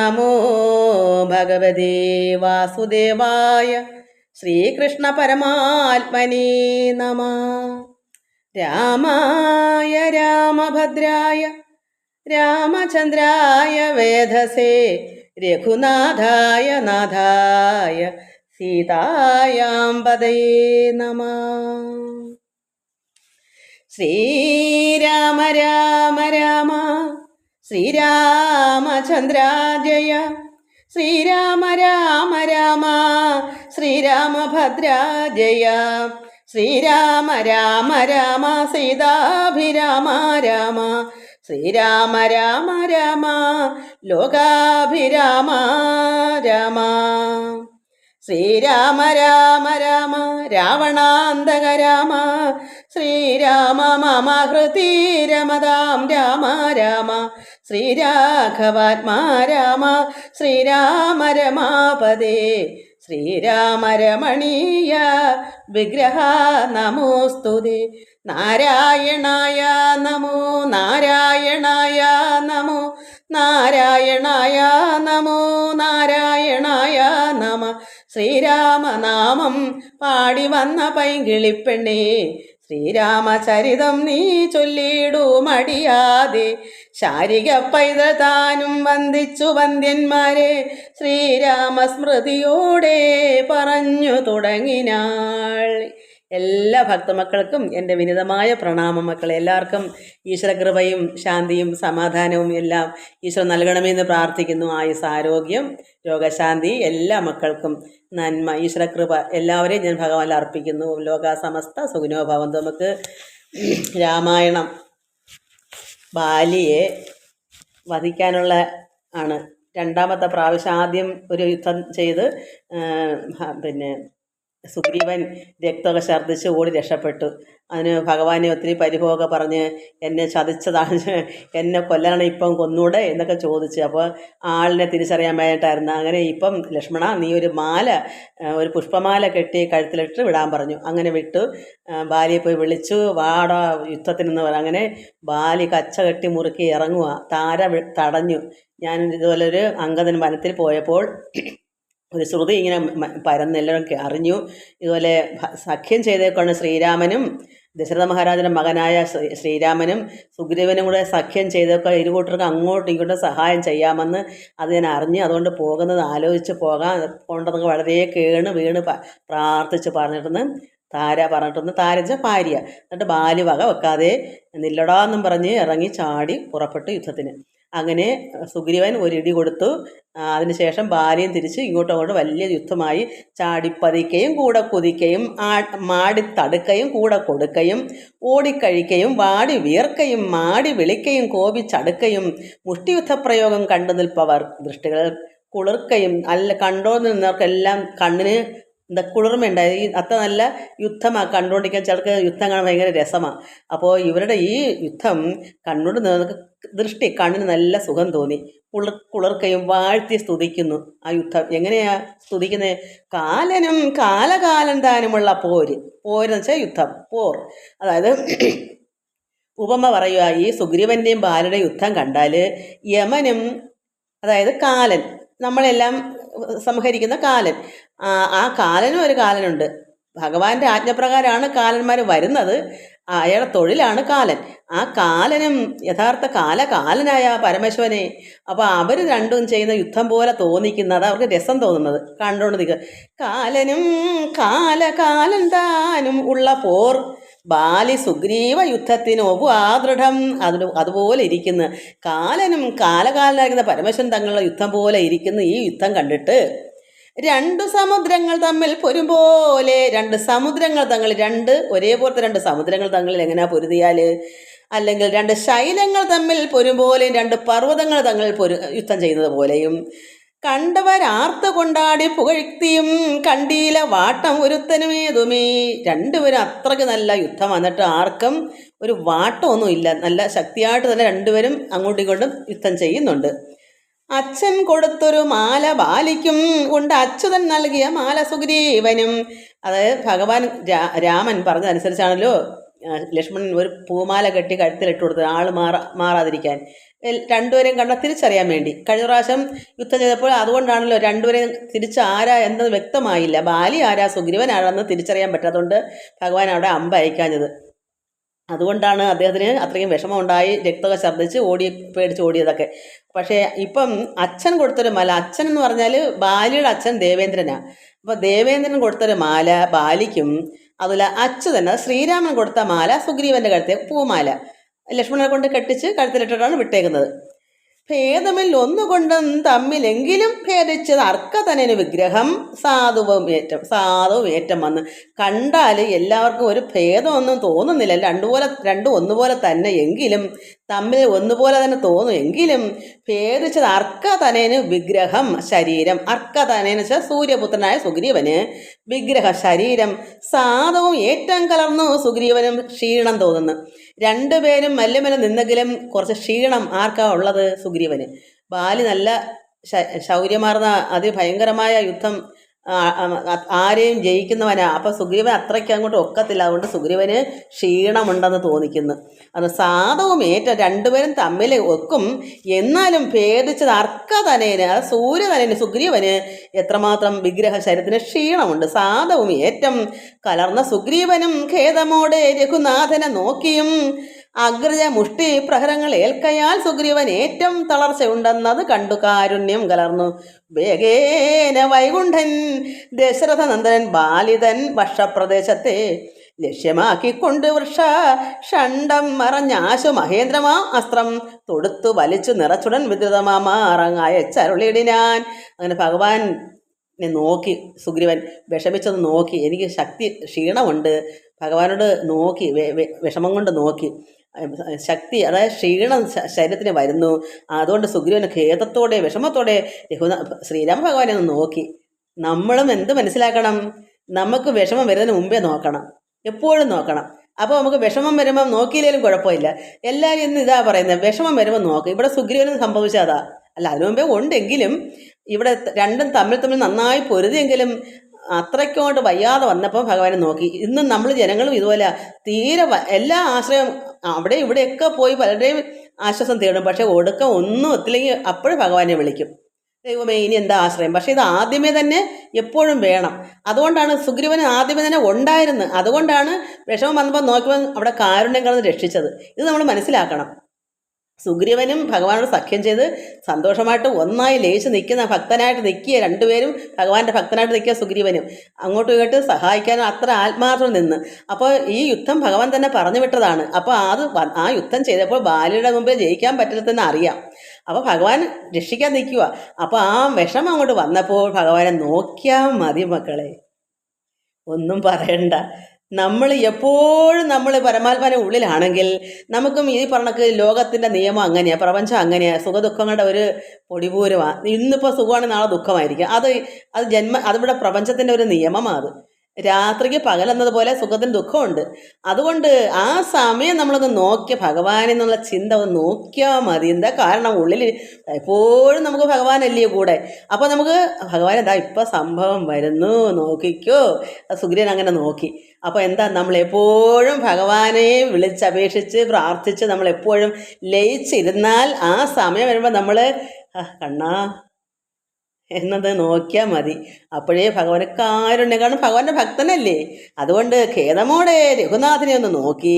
നമോ ഭഗവതേ വാസുദേവായ. ശ്രീകൃഷ്ണ പരമാത്മനേ നമഃ. രാമായ രാമഭദ്രായ രാമചന്ദ്രായ വേധസേ രഘുനാഥായ നാഥായ സീതായാം പതയേ നമഃ. ശ്രീരാമ രാമ രാമ ശ്രീരാമചന്ദ്ര ജയ. ശ്രീരാമ രാമ രാമ ശ്രീരാമഭദ്ര ജയ. ശ്രീരാമ രാമ രാമ സീതാഭിരാമ രാമ. ശ്രീരാമ രാമ രാമ ലോകാഭിരാമ രാമ. ശ്രീരാമ രാമ രാമ രാവണാന്തക രാമ. ശ്രീരാമ മമ ഹൃതി രമതാം രാമ രാമ. ശ്രീരാഘവാത്മാ രാമ. ശ്രീരാമ രമാപദേ. ശ്രീരാമ രമണീയ വിഗ്രഹ നമോസ്തുതേ. നാരായണായ നമോ നാരായണായ നമോ നാരായണായ നമോ നാരായണായ നമ. ശ്രീരാമനാമം പാടി വന്ന പൈങ്കിളിപ്പെണ്ണേ, ശ്രീരാമചരിതം നീ ചൊല്ലിടൂ മടിയാതെ. ശാരിക പൈതൽ താനും വന്ദിച്ചു വന്ദ്യന്മാരെ, ശ്രീരാമസ്മൃതിയോടെ പറഞ്ഞു തുടങ്ങിനാൾ. എല്ലാ ഭക്തമക്കൾക്കും എൻ്റെ വിനിതമായ പ്രണാമം. മക്കളെ, എല്ലാവർക്കും ഈശ്വരകൃപയും ശാന്തിയും സമാധാനവും എല്ലാം ഈശ്വരൻ നൽകണമെന്ന് പ്രാർത്ഥിക്കുന്നു. ആയുസ്, ആരോഗ്യം, രോഗശാന്തി എല്ലാ മക്കൾക്കും നന്മ, ഈശ്വരകൃപ എല്ലാവരെയും ഞാൻ ഭഗവാനിൽ അർപ്പിക്കുന്നു. ലോകാസമസ്ത സുഖിനോ ഭവന്തു. നമുക്ക് രാമായണം ബാലിയെ വധിക്കാനുള്ള ആണ് രണ്ടാമത്തെ പ്രാവശ്യം. ആദ്യം ഒരു യുദ്ധം ചെയ്ത് സുഗ്രീവൻ രക്തമൊക്കെ ഛർദ്ദിച്ച് ഓടി രക്ഷപ്പെട്ടു. അതിന് ഭഗവാനെ ഒത്തിരി പരിഭവമൊക്കെ പറഞ്ഞ് എന്നെ ചതിച്ചതാണ്, എന്നെ കൊല്ലണം, ഇപ്പം കൊന്നൂടെ എന്നൊക്കെ ചോദിച്ച്. അപ്പോൾ ആളിനെ തിരിച്ചറിയാൻ വേണ്ടിയിട്ടായിരുന്നു. അങ്ങനെ ഇപ്പം ലക്ഷ്മണ നീ ഒരു പുഷ്പമാല കെട്ടി കഴുത്തിലിട്ട് വിടാൻ പറഞ്ഞു. അങ്ങനെ വിട്ടു. ബാലിയെ പോയി വിളിച്ചു, വാടാ യുദ്ധത്തിനെന്ന് പറഞ്ഞു. അങ്ങനെ ബാലി കച്ച കെട്ടി മുറുക്കി ഇറങ്ങുക. താര തടഞ്ഞു. ഞാൻ ഇതുപോലെ ഒരു അംഗദൻ വനത്തിൽ പോയപ്പോൾ ഒരു ശ്രുതി ഇങ്ങനെ പരന്നെല്ലാവരും അറിഞ്ഞു. ഇതുപോലെ സഖ്യം ചെയ്തേക്കാണ് ശ്രീരാമനും ദശരഥ മഹാരാജൻ്റെ മകനായ ശ്രീരാമനും സുഗ്രീവനും കൂടെ സഖ്യം ചെയ്തൊക്കെ ഇരുകൂട്ടർക്ക് അങ്ങോട്ടും ഇങ്ങോട്ടും സഹായം ചെയ്യാമെന്ന് അത് ഞാൻ അറിഞ്ഞ്, അതുകൊണ്ട് പോകുന്നത് ആലോചിച്ച് പോകേണ്ടതൊക്കെ വളരെ വീണ് പ്രാർത്ഥിച്ച് പറഞ്ഞിട്ടെന്ന് താരച്ച ഭാര്യ. എന്നിട്ട് ബാലി വക വെക്കാതെ നില്ലടാന്നും പറഞ്ഞ് ഇറങ്ങി ചാടി പുറപ്പെട്ടു യുദ്ധത്തിന്. അങ്ങനെ സുഗ്രീവൻ ഒരിടി കൊടുത്തു. അതിനുശേഷം ബാലിയും തിരിച്ച് ഇങ്ങോട്ടും അങ്ങോട്ട് വലിയ യുദ്ധമായി. ചാടിപ്പതിക്കുകയും കൂടെ കുതിക്കുകയും മാടിത്തടുക്കയും കൂടെ കൊടുക്കയും ഓടിക്കഴിക്കയും വാടി വീർക്കയും മാടി വിളിക്കയും കോപിച്ചടുക്കയും മുഷ്ടിയുദ്ധപ്രയോഗം കണ്ടു നിൽപ്പവർ ദൃഷ്ടികൾ കുളിർക്കയും കണ്ടോ നിന്നവർക്കെല്ലാം കണ്ണിന് കുളിർമയുണ്ടായി. അത്ര നല്ല യുദ്ധമാണ് കണ്ടുകൊണ്ടിരിക്കാൻ. ചിലർക്ക് യുദ്ധം കാണാൻ ഭയങ്കര രസമാണ്. അപ്പോൾ ഇവരുടെ ഈ യുദ്ധം കണ്ടുകൊണ്ട് നിന്നവർക്ക് കണ്ണിന് നല്ല സുഖം തോന്നി. കുളിർക്കയും വാഴ്ത്തി സ്തുതിക്കുന്നു. ആ യുദ്ധം എങ്ങനെയാ സ്തുതിക്കുന്നത്? കാലനും കാലകാലം താനുമുള്ള പോരെന്ന് വെച്ചാൽ യുദ്ധം, പോർ. അതായത് ഉപമ പറയുക, ഈ സുഗ്രീവൻ്റെയും ബാലയുടെയും യുദ്ധം കണ്ടാൽ യമനും, അതായത് കാലൻ, നമ്മളെല്ലാം സംഹരിക്കുന്ന കാലൻ, ആ കാലനും ഒരു കാലനുണ്ട്. ഭഗവാന്റെ ആജ്ഞപ്രകാരമാണ് കാലന്മാർ വരുന്നത്. അയാളുടെ തൊഴിലാണ് കാലൻ. ആ കാലനും യഥാർത്ഥ കാലനായ പരമേശ്വരനെ. അപ്പോൾ അവർ രണ്ടും ചെയ്യുന്ന യുദ്ധം പോലെ തോന്നിക്കുന്നത്, അവർക്ക് രസം തോന്നുന്നത് കണ്ടുകൊണ്ട് നിൽക്കുക. കാലനും കാലൻ താനും ഉള്ള പോർ ബാലി സുഗ്രീവ യുദ്ധത്തിന് ആദൃഢം. അതുപോലെ ഇരിക്കുന്നു. കാലനും കാലകാലനായിരിക്കുന്ന പരമേശ്വരൻ തങ്ങളുടെ യുദ്ധം പോലെ ഇരിക്കുന്നു. ഈ യുദ്ധം കണ്ടിട്ട് രണ്ടു സമുദ്രങ്ങൾ തമ്മിൽ പൊരുപോലെ, ഒരേപോലത്തെ രണ്ട് സമുദ്രങ്ങൾ തമ്മിൽ എങ്ങനെയാ പൊരുതിയാൽ, അല്ലെങ്കിൽ രണ്ട് ശൈലങ്ങൾ തമ്മിൽ പൊരുമ്പോലെയും രണ്ട് പർവ്വതങ്ങൾ തമ്മിൽ യുദ്ധം ചെയ്യുന്നത് പോലെയും കണ്ടവരാർത്ത് കൊണ്ടാടി പുകഴ്ത്തിയും കണ്ടീല വാട്ടം ഒരുത്തനുമേതുമേ. രണ്ടുപേരും അത്രയ്ക്ക് നല്ല യുദ്ധം. വന്നിട്ട് ആർക്കും ഒരു വാട്ടമൊന്നുമില്ല. നല്ല ശക്തിയായിട്ട് തന്നെ രണ്ടുപേരും അങ്ങോട്ടും ഇങ്ങോട്ടും യുദ്ധം ചെയ്യുന്നുണ്ട്. അച്ഛൻ കൊടുത്തൊരു മാല ബാലിക്കും കൊണ്ട് അച്യുതൻ നൽകിയ മാല സുഗ്രീവനും. അതായത് ഭഗവാൻ രാമൻ പറഞ്ഞതനുസരിച്ചാണല്ലോ ലക്ഷ്മണൻ ഒരു പൂമാല കെട്ടി കഴുത്തിലിട്ട് കൊടുത്തത്, ആൾ മാറാതിരിക്കാൻ. രണ്ടുപേരെയും കണ്ട തിരിച്ചറിയാൻ വേണ്ടി. കഴിഞ്ഞ പ്രാവശ്യം യുദ്ധം ചെയ്തപ്പോൾ അതുകൊണ്ടാണല്ലോ രണ്ടുപേരെയും തിരിച്ച് ആരാ എന്നത് വ്യക്തമായില്ല. ബാലി ആരാ സുഗ്രീവൻ ആരാന്ന് തിരിച്ചറിയാൻ പറ്റാത്തതുകൊണ്ട് ഭഗവാൻ അവിടെ അമ്പ അയക്കാഞ്ഞത്. അതുകൊണ്ടാണ് അദ്ദേഹത്തിന് അത്രയും വിഷമം ഉണ്ടായി, രക്തമൊക്കെ ഛർദ്ദിച്ച് പേടിച്ച് ഓടിയതൊക്കെ. പക്ഷേ ഇപ്പം അച്ഛൻ കൊടുത്തൊരു മാല, അച്ഛൻ എന്ന് പറഞ്ഞാൽ ബാലിയുടെ അച്ഛൻ ദേവേന്ദ്രനാണ്. അപ്പോൾ ദേവേന്ദ്രൻ കൊടുത്തൊരു മാല ബാലിക്കും, അതുപോലെ അച്ഛൻ തന്നെ ശ്രീരാമൻ കൊടുത്ത മാല സുഗ്രീവൻ്റെ കഴുത്തെ പൂമാല ലക്ഷ്മണനെ കൊണ്ട് കെട്ടിച്ച് കഴുത്തിലിട്ടിട്ടാണ് വിട്ടേക്കുന്നത്. ഭേദമിൽ ഒന്നുകൊണ്ടും തമ്മിലെങ്കിലും ഭേദിച്ചത് അർക്കതനന് വിഗ്രഹം സാധുവും ഏറ്റം വന്ന്. കണ്ടാൽ എല്ലാവർക്കും ഒരു ഭേദമൊന്നും തോന്നുന്നില്ല, രണ്ടും ഒന്നുപോലെ തന്നെ, എങ്കിലും തമ്മിൽ ഒന്നുപോലെ തന്നെ തോന്നും. എങ്കിലും ഭേദിച്ചത് അർക്കതനന് വിഗ്രഹം ശരീരം. അർക്കതനന് വെച്ചാൽ സൂര്യപുത്രനായ സുഗ്രീവന് വിഗ്രഹ ശരീരം. സാധവും ഏറ്റം കലർന്നു സുഗ്രീവനും ക്ഷീണം തോന്നുന്നു. രണ്ടുപേരും മെല്ലെ നിന്നെങ്കിലും കുറച്ച് ക്ഷീണം ആർക്കാ ഉള്ളത്? സുഗ്രീവന്. ബാലി നല്ല ശൗര്യമാർന്ന അതിഭയങ്കരമായ യുദ്ധം ആരെയും ജയിക്കുന്നവനാ. അപ്പം സുഗ്രീവൻ അത്രയ്ക്ക് അങ്ങോട്ട് ഒക്കത്തില്ല. അതുകൊണ്ട് സുഗ്രീവന് ക്ഷീണമുണ്ടെന്ന് തോന്നിക്കുന്നു. അത് സാധവും രണ്ടുപേരും തമ്മിൽ ഒക്കും, എന്നാലും ഭേദിച്ചത് അർക്കതനേന്, അത് സൂര്യതനേന് സുഗ്രീവന് എത്രമാത്രം വിഗ്രഹ ശരീരത്തിന് ക്ഷീണമുണ്ട്. സാധവും ഏറ്റം കലർന്ന സുഗ്രീവനും ഖേദമോടെ രഘുനാഥനെ നോക്കിയും അഗ്രജ മുഷ്ടി പ്രഹരങ്ങൾ ഏൽക്കയാൽ സുഗ്രീവൻ ഏറ്റവും തളർച്ചയുണ്ടെന്നത് കണ്ടു കാരുണ്യം കലർന്നു. വേഗേന വൈകുണ്ഠൻ ദശരഥനന്ദനൻ ബാലിതൻ വർഷപ്രദേശത്തെ ലക്ഷ്യമാക്കിക്കൊണ്ട് വൃക്ഷ ഷണ്ഡം മറഞ്ഞാശു മഹേന്ദ്രമാ അസ്ത്രം തൊടുത്തു വലിച്ചു നിറച്ചുടൻ വിദ്രുതമാറങ്ങായ ചരുളിടിനാൻ. അങ്ങനെ ഭഗവാൻ നോക്കി, സുഗ്രീവൻ വിഷമിച്ചൊന്ന് നോക്കി, എനിക്ക് ക്ഷീണമുണ്ട്, ഭഗവാനോട് നോക്കി, വിഷമം കൊണ്ട് നോക്കി. ശക്തി, അതായത് ക്ഷീണം ശരീരത്തിന് വരുന്നു. അതുകൊണ്ട് സുഗ്രീവന് ഖേദത്തോടെ വിഷമത്തോടെ ശ്രീരാമ ഭഗവാനെ ഒന്ന് നോക്കി. നമ്മളും എന്ത് മനസ്സിലാക്കണം? നമുക്ക് വിഷമം വരുന്നതിന് മുമ്പേ നോക്കണം, എപ്പോഴും നോക്കണം. അപ്പോൾ നമുക്ക് വിഷമം വരുമ്പം നോക്കിയില്ലെങ്കിലും കുഴപ്പമില്ല. എല്ലാവരും ഇന്ന് ഇതാ പറയുന്നത്, വിഷമം വരുമ്പോൾ നോക്കും. ഇവിടെ സുഗ്രീവനും സംഭവിച്ചതാ. അല്ല, അതിനു മുമ്പേ ഉണ്ടെങ്കിലും ഇവിടെ രണ്ടും തമ്മിൽ നന്നായി പൊരുതിയെങ്കിലും അത്രയ്ക്കോട്ട് വയ്യാതെ വന്നപ്പോൾ ഭഗവാനെ നോക്കി. ഇന്നും നമ്മൾ ജനങ്ങളും ഇതുപോലെ തീരെ എല്ലാ ആശ്രയം അവിടെ ഇവിടെയൊക്കെ പോയി പലരുടെയും ആശ്വാസം തേടും. പക്ഷേ ഒടുക്കം ഒന്നും എത്തില്ലെങ്കിൽ അപ്പോഴും ഭഗവാനെ വിളിക്കും, ദൈവമേ ഇനി എന്താ ആശ്രയം. പക്ഷേ ഇത് ആദ്യമേ തന്നെ എപ്പോഴും വേണം. അതുകൊണ്ടാണ് സുഗ്രീവന് ആദ്യമേ തന്നെ ഉണ്ടായിരുന്നു. അതുകൊണ്ടാണ് വിഷമം വന്നപ്പോൾ നോക്കുമ്പോൾ അവിടെ കാരുണ്യം കലർന്ന് രക്ഷിച്ചത്. ഇത് നമ്മൾ മനസ്സിലാക്കണം. സുഗ്രീവനും ഭഗവാനോട് സഖ്യം ചെയ്ത് സന്തോഷമായിട്ട് ഒന്നായി ലയിച്ച് നിൽക്കുന്ന ഭക്തനായിട്ട് നിൽക്കുക, രണ്ടുപേരും ഭഗവാന്റെ ഭക്തനായിട്ട് നിൽക്കുക. സുഗ്രീവനും അങ്ങോട്ടും ഇങ്ങോട്ടും സഹായിക്കാനും അത്ര ആത്മാർത്ഥം നിന്ന്. അപ്പോൾ ഈ യുദ്ധം ഭഗവാൻ തന്നെ പറഞ്ഞു വിട്ടതാണ്. അപ്പോൾ ആ യുദ്ധം ചെയ്തപ്പോൾ ബാലിയുടെ മുമ്പിൽ ജയിക്കാൻ പറ്റില്ലെന്ന് അറിയാം. അപ്പോൾ ഭഗവാൻ രക്ഷിക്കാൻ നിൽക്കുക. അപ്പോൾ ആ വിഷമം അങ്ങോട്ട് വന്നപ്പോൾ ഭഗവാനെ നോക്കിയാൽ മതി മക്കളെ, ഒന്നും പറയണ്ട. നമ്മൾ എപ്പോഴും നമ്മൾ പരമാത്മാവിൻ്റെ ഉള്ളിലാണെങ്കിൽ നമുക്കും ഈ പറഞ്ഞക്ക് ലോകത്തിൻ്റെ നിയമം അങ്ങനെയാണ്, പ്രപഞ്ചം അങ്ങനെയാണ്, സുഖദുഃഖങ്ങളുടെ ഒരു പൊടിപൂരമാണ്. ഇന്നിപ്പോൾ സുഖമാണെങ്കിൽ നാളെ ദുഃഖമായിരിക്കും. അതിവിടെ പ്രപഞ്ചത്തിൻ്റെ ഒരു നിയമമാണ്. അത് രാത്രിക്ക് പകലെന്നതുപോലെ സുഖത്തിന് ദുഃഖമുണ്ട്. അതുകൊണ്ട് ആ സമയം നമ്മളൊന്ന് നോക്കിയ ഭഗവാനെന്നുള്ള ചിന്ത ഒന്ന് നോക്കിയാൽ മതി. എന്താ കാരണം? ഉള്ളിൽ എപ്പോഴും നമുക്ക് ഭഗവാനല്ലേ കൂടെ. അപ്പോൾ നമുക്ക് ഭഗവാൻ എന്താ ഇപ്പം സംഭവം വരുന്നു നോക്കിക്കോ. സുഗ്രീവൻ അങ്ങനെ നോക്കി. അപ്പോൾ എന്താ, നമ്മളെപ്പോഴും ഭഗവാനെ വിളിച്ചപേക്ഷിച്ച് പ്രാർത്ഥിച്ച് നമ്മളെപ്പോഴും ലയിച്ചിരുന്നാൽ ആ സമയം വരുമ്പോൾ നമ്മൾ കണ്ണാ എന്നത് നോക്കിയാൽ മതി. അപ്പോഴേ ഭഗവാന് കാരുണ്യം, കാരണം ഭഗവാന്റെ ഭക്തനല്ലേ. അതുകൊണ്ട് ഖേദമോടെ രഘുനാഥനെ ഒന്ന് നോക്കി.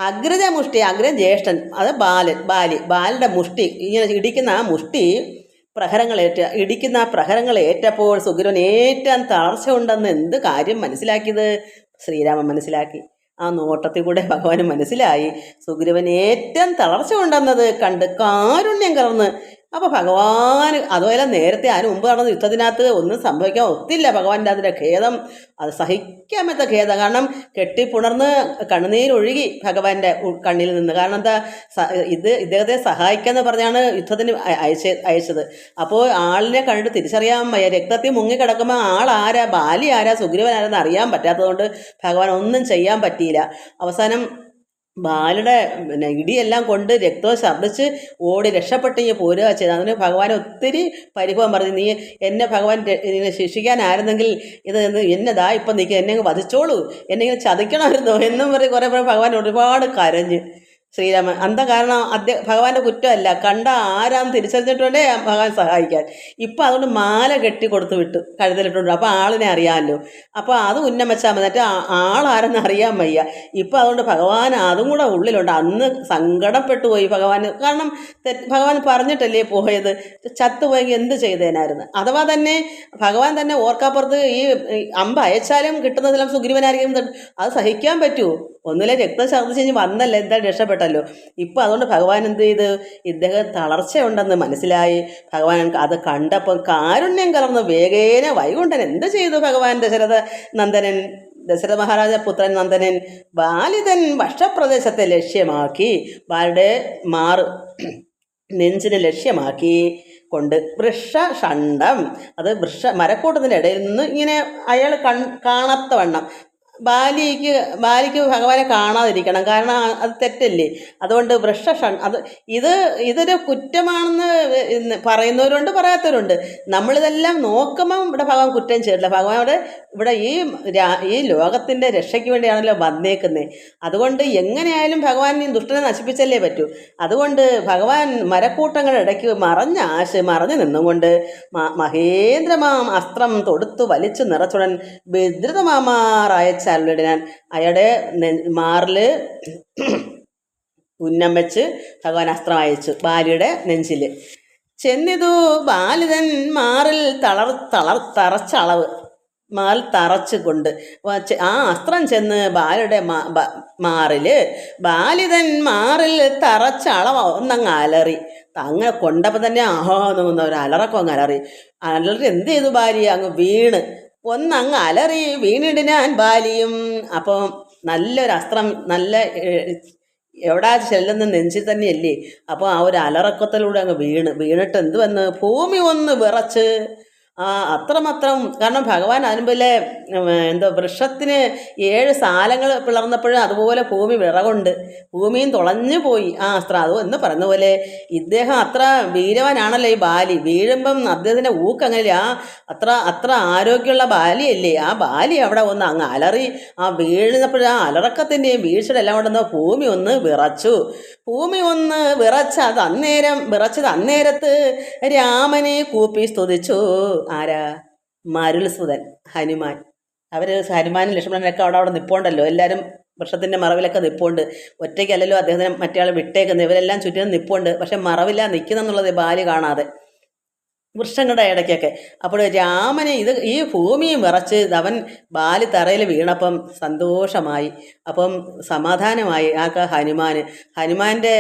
അഗ്രജ മുഷ്ടി, ജ്യേഷ്ഠൻ, അത് ബാലിയുടെ മുഷ്ടി ഇങ്ങനെ ഇടിക്കുന്ന ആ മുഷ്ടി ഇടിക്കുന്ന പ്രഹരങ്ങൾ ഏറ്റപ്പോൾ സുഗ്രീവൻ ഏറ്റവും തളർച്ച ഉണ്ടെന്ന് എന്ത് കാര്യം മനസ്സിലാക്കിയത്? ശ്രീരാമൻ മനസ്സിലാക്കി. ആ നോട്ടത്തിൽ കൂടെ ഭഗവാന് മനസ്സിലായി സുഗ്രീവൻ ഏറ്റവും തളർച്ച ഉണ്ടെന്നത് കണ്ട് കാരുണ്യം കലർന്ന്. അപ്പോൾ ഭഗവാൻ അതുപോലെ നേരത്തെ അതിന് മുമ്പ് നടന്ന യുദ്ധത്തിനകത്ത് ഒന്നും സംഭവിക്കാൻ ഒത്തില്ല. ഭഗവാന്റെ അതിൻ്റെ ഖേദം, അത് സഹിക്കാൻ പറ്റാത്ത ഖേദം. കാരണം കെട്ടിപ്പുണർന്ന് കണ്ണുനീരൊഴുകി ഭഗവാന്റെ കണ്ണിൽ നിന്ന്. കാരണം എന്താ, ഇദ്ദേഹത്തെ സഹായിക്കാന്ന് പറഞ്ഞാണ് യുദ്ധത്തിന് അയച്ചത്. അപ്പോൾ ആളിനെ കണ്ടിട്ട് തിരിച്ചറിയാൻ വയ്യ. രക്തത്തിൽ മുങ്ങിക്കിടക്കുമ്പോൾ ആളാരാ, ബാലി ആരാ, സുഗ്രീവൻ ആരെന്ന് അറിയാൻ പറ്റാത്തതുകൊണ്ട് ഭഗവാൻ ഒന്നും ചെയ്യാൻ പറ്റിയില്ല. അവസാനം ബാലിയുടെ ഇടിയെല്ലാം കൊണ്ട് രക്തവും ഛർദ്ദിച്ച് ഓടി രക്ഷപ്പെട്ടെങ്കിൽ പോരുക ചെയ്ത്. അതിന് ഭഗവാൻ ഒത്തിരി പരിഭവം പറഞ്ഞു, നീ എന്നെ ഭഗവാൻ ശിക്ഷിക്കാനായിരുന്നെങ്കിൽ എന്നതാ ഇപ്പം നിൽക്കുക, എന്നെ വധിച്ചോളൂ, എന്നെ ഇങ്ങനെ ചതിക്കണമായിരുന്നു എന്നും പറഞ്ഞ് കുറേ ഭഗവാൻ ഒരുപാട് കരഞ്ഞ്. ശ്രീരാമൻ എന്താ കാരണം ഭഗവാന്റെ കുറ്റമല്ല, കണ്ട ആരാന്ന് തിരിച്ചറിഞ്ഞിട്ടുണ്ടേ ഭഗവാൻ സഹായിക്കാൻ. ഇപ്പം അതുകൊണ്ട് മാല കെട്ടി കൊടുത്ത് വിട്ടു, കഴുതലിട്ടുണ്ട്. അപ്പോൾ ആളിനെ അറിയാമല്ലോ. അപ്പോൾ അത് ഉന്നം വെച്ചാൽ മതി, എന്നിട്ട് ആളാരെന്ന് അറിയാൻ വയ്യ. ഇപ്പം അതുകൊണ്ട് ഭഗവാൻ അതും കൂടെ ഉള്ളിലുണ്ട്. അന്ന് സങ്കടപ്പെട്ടു പോയി ഭഗവാൻ, കാരണം ഭഗവാൻ പറഞ്ഞിട്ടല്ലേ പോയത്. ചത്തുപോയെങ്കിൽ എന്ത് ചെയ്തേനായിരുന്നു. അഥവാ തന്നെ ഭഗവാൻ തന്നെ ഓർക്കാപ്പുറത്ത് ഈ അമ്പ് അയച്ചാലും കിട്ടുന്നതെല്ലാം സുഗ്രീവനായിരിക്കും. അത് സഹിക്കാൻ പറ്റുമോ? ഒന്നിലെ രക്തം ഛർദ്ദിച്ച് വന്നല്ലേ, എന്തായാലും രക്ഷപ്പെട്ടല്ലോ. ഇപ്പം അതുകൊണ്ട് ഭഗവാൻ എന്ത് ചെയ്ത്, ഇദ്ദേഹം തളർച്ചയുണ്ടെന്ന് മനസ്സിലായി. ഭഗവാൻ അത് കണ്ടപ്പോൾ കാരുണ്യം കലർന്ന് വേഗേന വൈകുണ്ഠൻ എന്ത് ചെയ്തു? ഭഗവാൻ ദശരഥ മഹാരാജ പുത്രൻ നന്ദനൻ ബാലിതൻ വക്ഷപ്രദേശത്തെ ലക്ഷ്യമാക്കി, ബാലിയുടെ നെഞ്ചിനെ ലക്ഷ്യമാക്കി കൊണ്ട് വൃക്ഷഷണ്ഡം, അത് മരക്കൂട്ടത്തിൻ്റെ ഇടയിൽ നിന്ന് ഇങ്ങനെ അയാൾ കാണത്തവണ്ണം ബാലിക്ക് ഭഗവാനെ കാണാതിരിക്കണം, കാരണം അത് തെറ്റല്ലേ. അതുകൊണ്ട് ഇതൊരു കുറ്റമാണെന്ന് പറയുന്നവരുണ്ട്, പറയാത്തവരുണ്ട്. നമ്മളിതെല്ലാം നോക്കുമ്പം ഇവിടെ ഭഗവാൻ കുറ്റം ചെയ്തിട്ടില്ല. ഭഗവാൻ ഇവിടെ ഈ ലോകത്തിൻ്റെ രക്ഷയ്ക്ക് വേണ്ടിയാണല്ലോ വന്നേക്കുന്നത്. അതുകൊണ്ട് എങ്ങനെയായാലും ഭഗവാൻ ഈ ദുഷ്ടനെ നശിപ്പിച്ചല്ലേ പറ്റൂ. അതുകൊണ്ട് ഭഗവാൻ മരക്കൂട്ടങ്ങളുടെ ഇടയ്ക്ക് മറഞ്ഞു നിന്നുകൊണ്ട് മഹേന്ദ്രമാം അസ്ത്രം തൊടുത്തു വലിച്ചു നിറച്ചുടൻ വിദ്രുതമാറായ ഞാൻ അയാളുടെ മാറിൽ ഉന്നം വെച്ച് ഭഗവാൻ അസ്ത്രം അയച്ചു ബാലിയുടെ നെഞ്ചിൽ ചെന്നിതു. ബാലിതൻ മാറിൽ തറച്ചളവ് മാറിൽ തറച്ച് കൊണ്ട് ആ അസ്ത്രം ചെന്ന് ബാലിയുടെ ബാലിതൻ മാറിൽ തറച്ചളവ് ഒന്നങ്ങ് അലറി. അങ്ങനെ കൊണ്ടപ്പോൾ തന്നെ ഒരു അലറക്കം അങ്ങ് അലറി. എന്ത് ചെയ്തു? ബാലി അങ്ങ് വീണ് ഒന്നങ്ങ് അലറി വീണിടിനാൻ ബാലിയും. അപ്പം നല്ലൊരു അസ്ത്രം, നല്ല എവിടാ ചെല്ലുന്ന നെഞ്ചിൽ തന്നെയല്ലേ. അപ്പോൾ ആ ഒരു അലറക്കത്തിലൂടെ അങ്ങ് വീണിട്ട് എന്ത് വന്ന് ഭൂമി ഒന്ന് വിറച്ച്. അത്രമാത്രം, കാരണം ഭഗവാൻ അതിനുപോലെ വൃക്ഷത്തിന് 7 സാലങ്ങൾ പിളർന്നപ്പോഴും അതുപോലെ ഭൂമി വിറകൊണ്ട് ഭൂമിയും തുളഞ്ഞു പോയി ആ അസ്ത്രം. അത് എന്ന് പറയുന്ന പോലെ ഇദ്ദേഹം അത്ര വീരവാനാണല്ലോ ഈ ബാലി. വീഴുമ്പം അദ്ദേഹത്തിൻ്റെ ഊക്കങ്ങനെ അത്ര ആരോഗ്യമുള്ള ബാലിയല്ലേ. ആ ബാലി അവിടെ ഒന്ന് അങ്ങ് അലറി. വീഴുന്നപ്പോഴും ആ അലറക്കത്തിൻ്റെയും വീഴ്ചയുടെ എല്ലാം കൊണ്ടൊന്ന് ഭൂമി ഒന്ന് വിറച്ചു. ഭൂമി ഒന്ന് വിറച്ചത് അന്നേരത്ത് രാമനെ കൂപ്പി സ്തുതിച്ചു. ആരാ? മരുൾസുതൻ ഹനുമാൻ. ഹനുമാനും ലക്ഷ്മണനൊക്കെ അവിടെ നിൽപ്പുണ്ടല്ലോ. എല്ലാവരും വൃക്ഷത്തിൻ്റെ മറവിലൊക്കെ നിൽപ്പുണ്ട്. ഒറ്റയ്ക്കല്ലല്ലോ അദ്ദേഹത്തിന് മറ്റേ ആൾ വിട്ടേക്കുന്നത്. ഇവരെല്ലാം ചുറ്റിനും നിൽപ്പുണ്ട്. പക്ഷെ മറവില്ല നിൽക്കുന്നെന്നുള്ളത് ബാലി കാണാതെ വൃക്ഷങ്ങളുടെ ഇടയ്ക്കൊക്കെ. അപ്പോൾ രാമനെ ഈ ഭൂമിയും വിറച്ച് അവൻ ബാലി തറയിൽ വീണപ്പം സന്തോഷമായി. അപ്പം സമാധാനമായി ഹനുമാൻ്റെ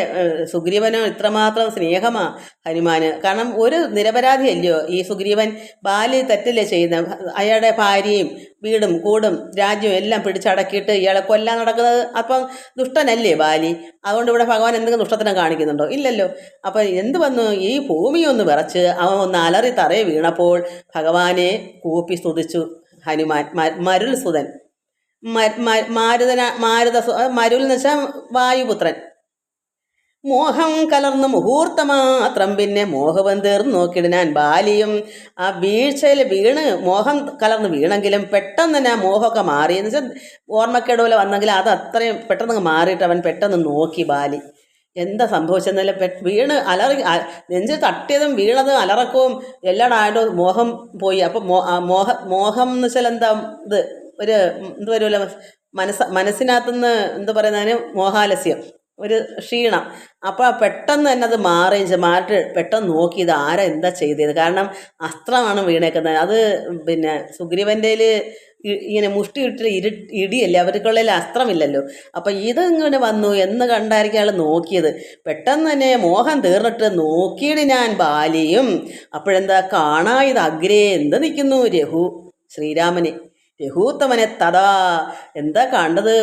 സുഗ്രീവനോ ഇത്രമാത്രം സ്നേഹമാണ് ഹനുമാന്. കാരണം ഒരു നിരപരാധിയല്ലയോ ഈ സുഗ്രീവൻ. ബാലി തെറ്റല്ലേ ചെയ്യുന്നത്. അയാളുടെ ഭാര്യയും വീടും കൂടും രാജ്യവും എല്ലാം പിടിച്ചടക്കിയിട്ട് ഇയാളെ കൊല്ലാൻ നടക്കുന്നത്. അപ്പം ദുഷ്ടനല്ലേ ബാലി. അതുകൊണ്ട് ഇവിടെ ഭഗവാൻ എന്തെങ്കിലും ദുഷ്ടത്തിനെ കാണിക്കുന്നുണ്ടോ? ഇല്ലല്ലോ. അപ്പം എന്ത് വന്നു? ഈ ഭൂമിയൊന്ന് വിറച്ച് അവൻ ഒന്ന് അലറി തറയെ വീണപ്പോൾ ഭഗവാനെ കൂപ്പി സ്തുതിച്ചു ഹനുമാൻ. മരുൾസുതൻ, മരുൾ എന്ന് വെച്ചാൽ വായുപുത്രൻ. മോഹം കലർന്ന് മുഹൂർത്തമാത്രം പിന്നെ മോഹം തീർന്നു നോക്കിയിടാൻ ബാലിയും. ആ വീഴ്ചയിൽ വീണ് മോഹം കലർന്ന് വീണെങ്കിലും പെട്ടെന്ന് തന്നെ ആ മോഹമൊക്കെ മാറി. എന്ന് വെച്ചാൽ ഓർമ്മക്കേട് പോലെ വന്നെങ്കിൽ അത് അത്രയും പെട്ടെന്ന് മാറിയിട്ട് അവൻ പെട്ടെന്ന് നോക്കി ബാലി. എന്താ സംഭവിച്ചെന്നല്ല, വീണ് അലറി നെഞ്ച് തട്ടിയതും വീണതും അലറക്കവും എല്ലാം ആയിട്ട് മോഹം പോയി. അപ്പം മോഹം എന്ന് വെച്ചാൽ എന്താ, ഇത് ഒരു എന്ത് വരുമല്ലോ മനസ്സിനകത്തുനിന്ന് എന്താ പറയുന്നതിന് മോഹാലസ്യം, ഒരു ക്ഷീണം. അപ്പോൾ പെട്ടെന്ന് തന്നെ അത് മാറിയിട്ട് പെട്ടെന്ന് നോക്കി ഇത് ആരാ എന്താ ചെയ്തത്. കാരണം അസ്ത്രമാണ് വീണേക്കുന്നത്. അത് പിന്നെ സുഗ്രീവൻ്റെ ഇങ്ങനെ മുഷ്ടി ഇട്ടിട്ട് ഇടിയല്ലേ, അവർക്കുള്ളിൽ അസ്ത്രമില്ലല്ലോ. അപ്പം ഇതിങ്ങനെ വന്നു എന്ന് കണ്ടായിരിക്കും അയാൾ നോക്കിയത്. പെട്ടെന്ന് തന്നെ മോഹം തീർന്നിട്ട് നോക്കിയിട്ട് ഞാൻ ബാലിയും. അപ്പോഴെന്താ കാണായത് അഗ്രേ എന്ത് നിൽക്കുന്നു? ശ്രീരാമനെ രഘൂത്തമനെ തഥാ. എന്താ കണ്ടത്?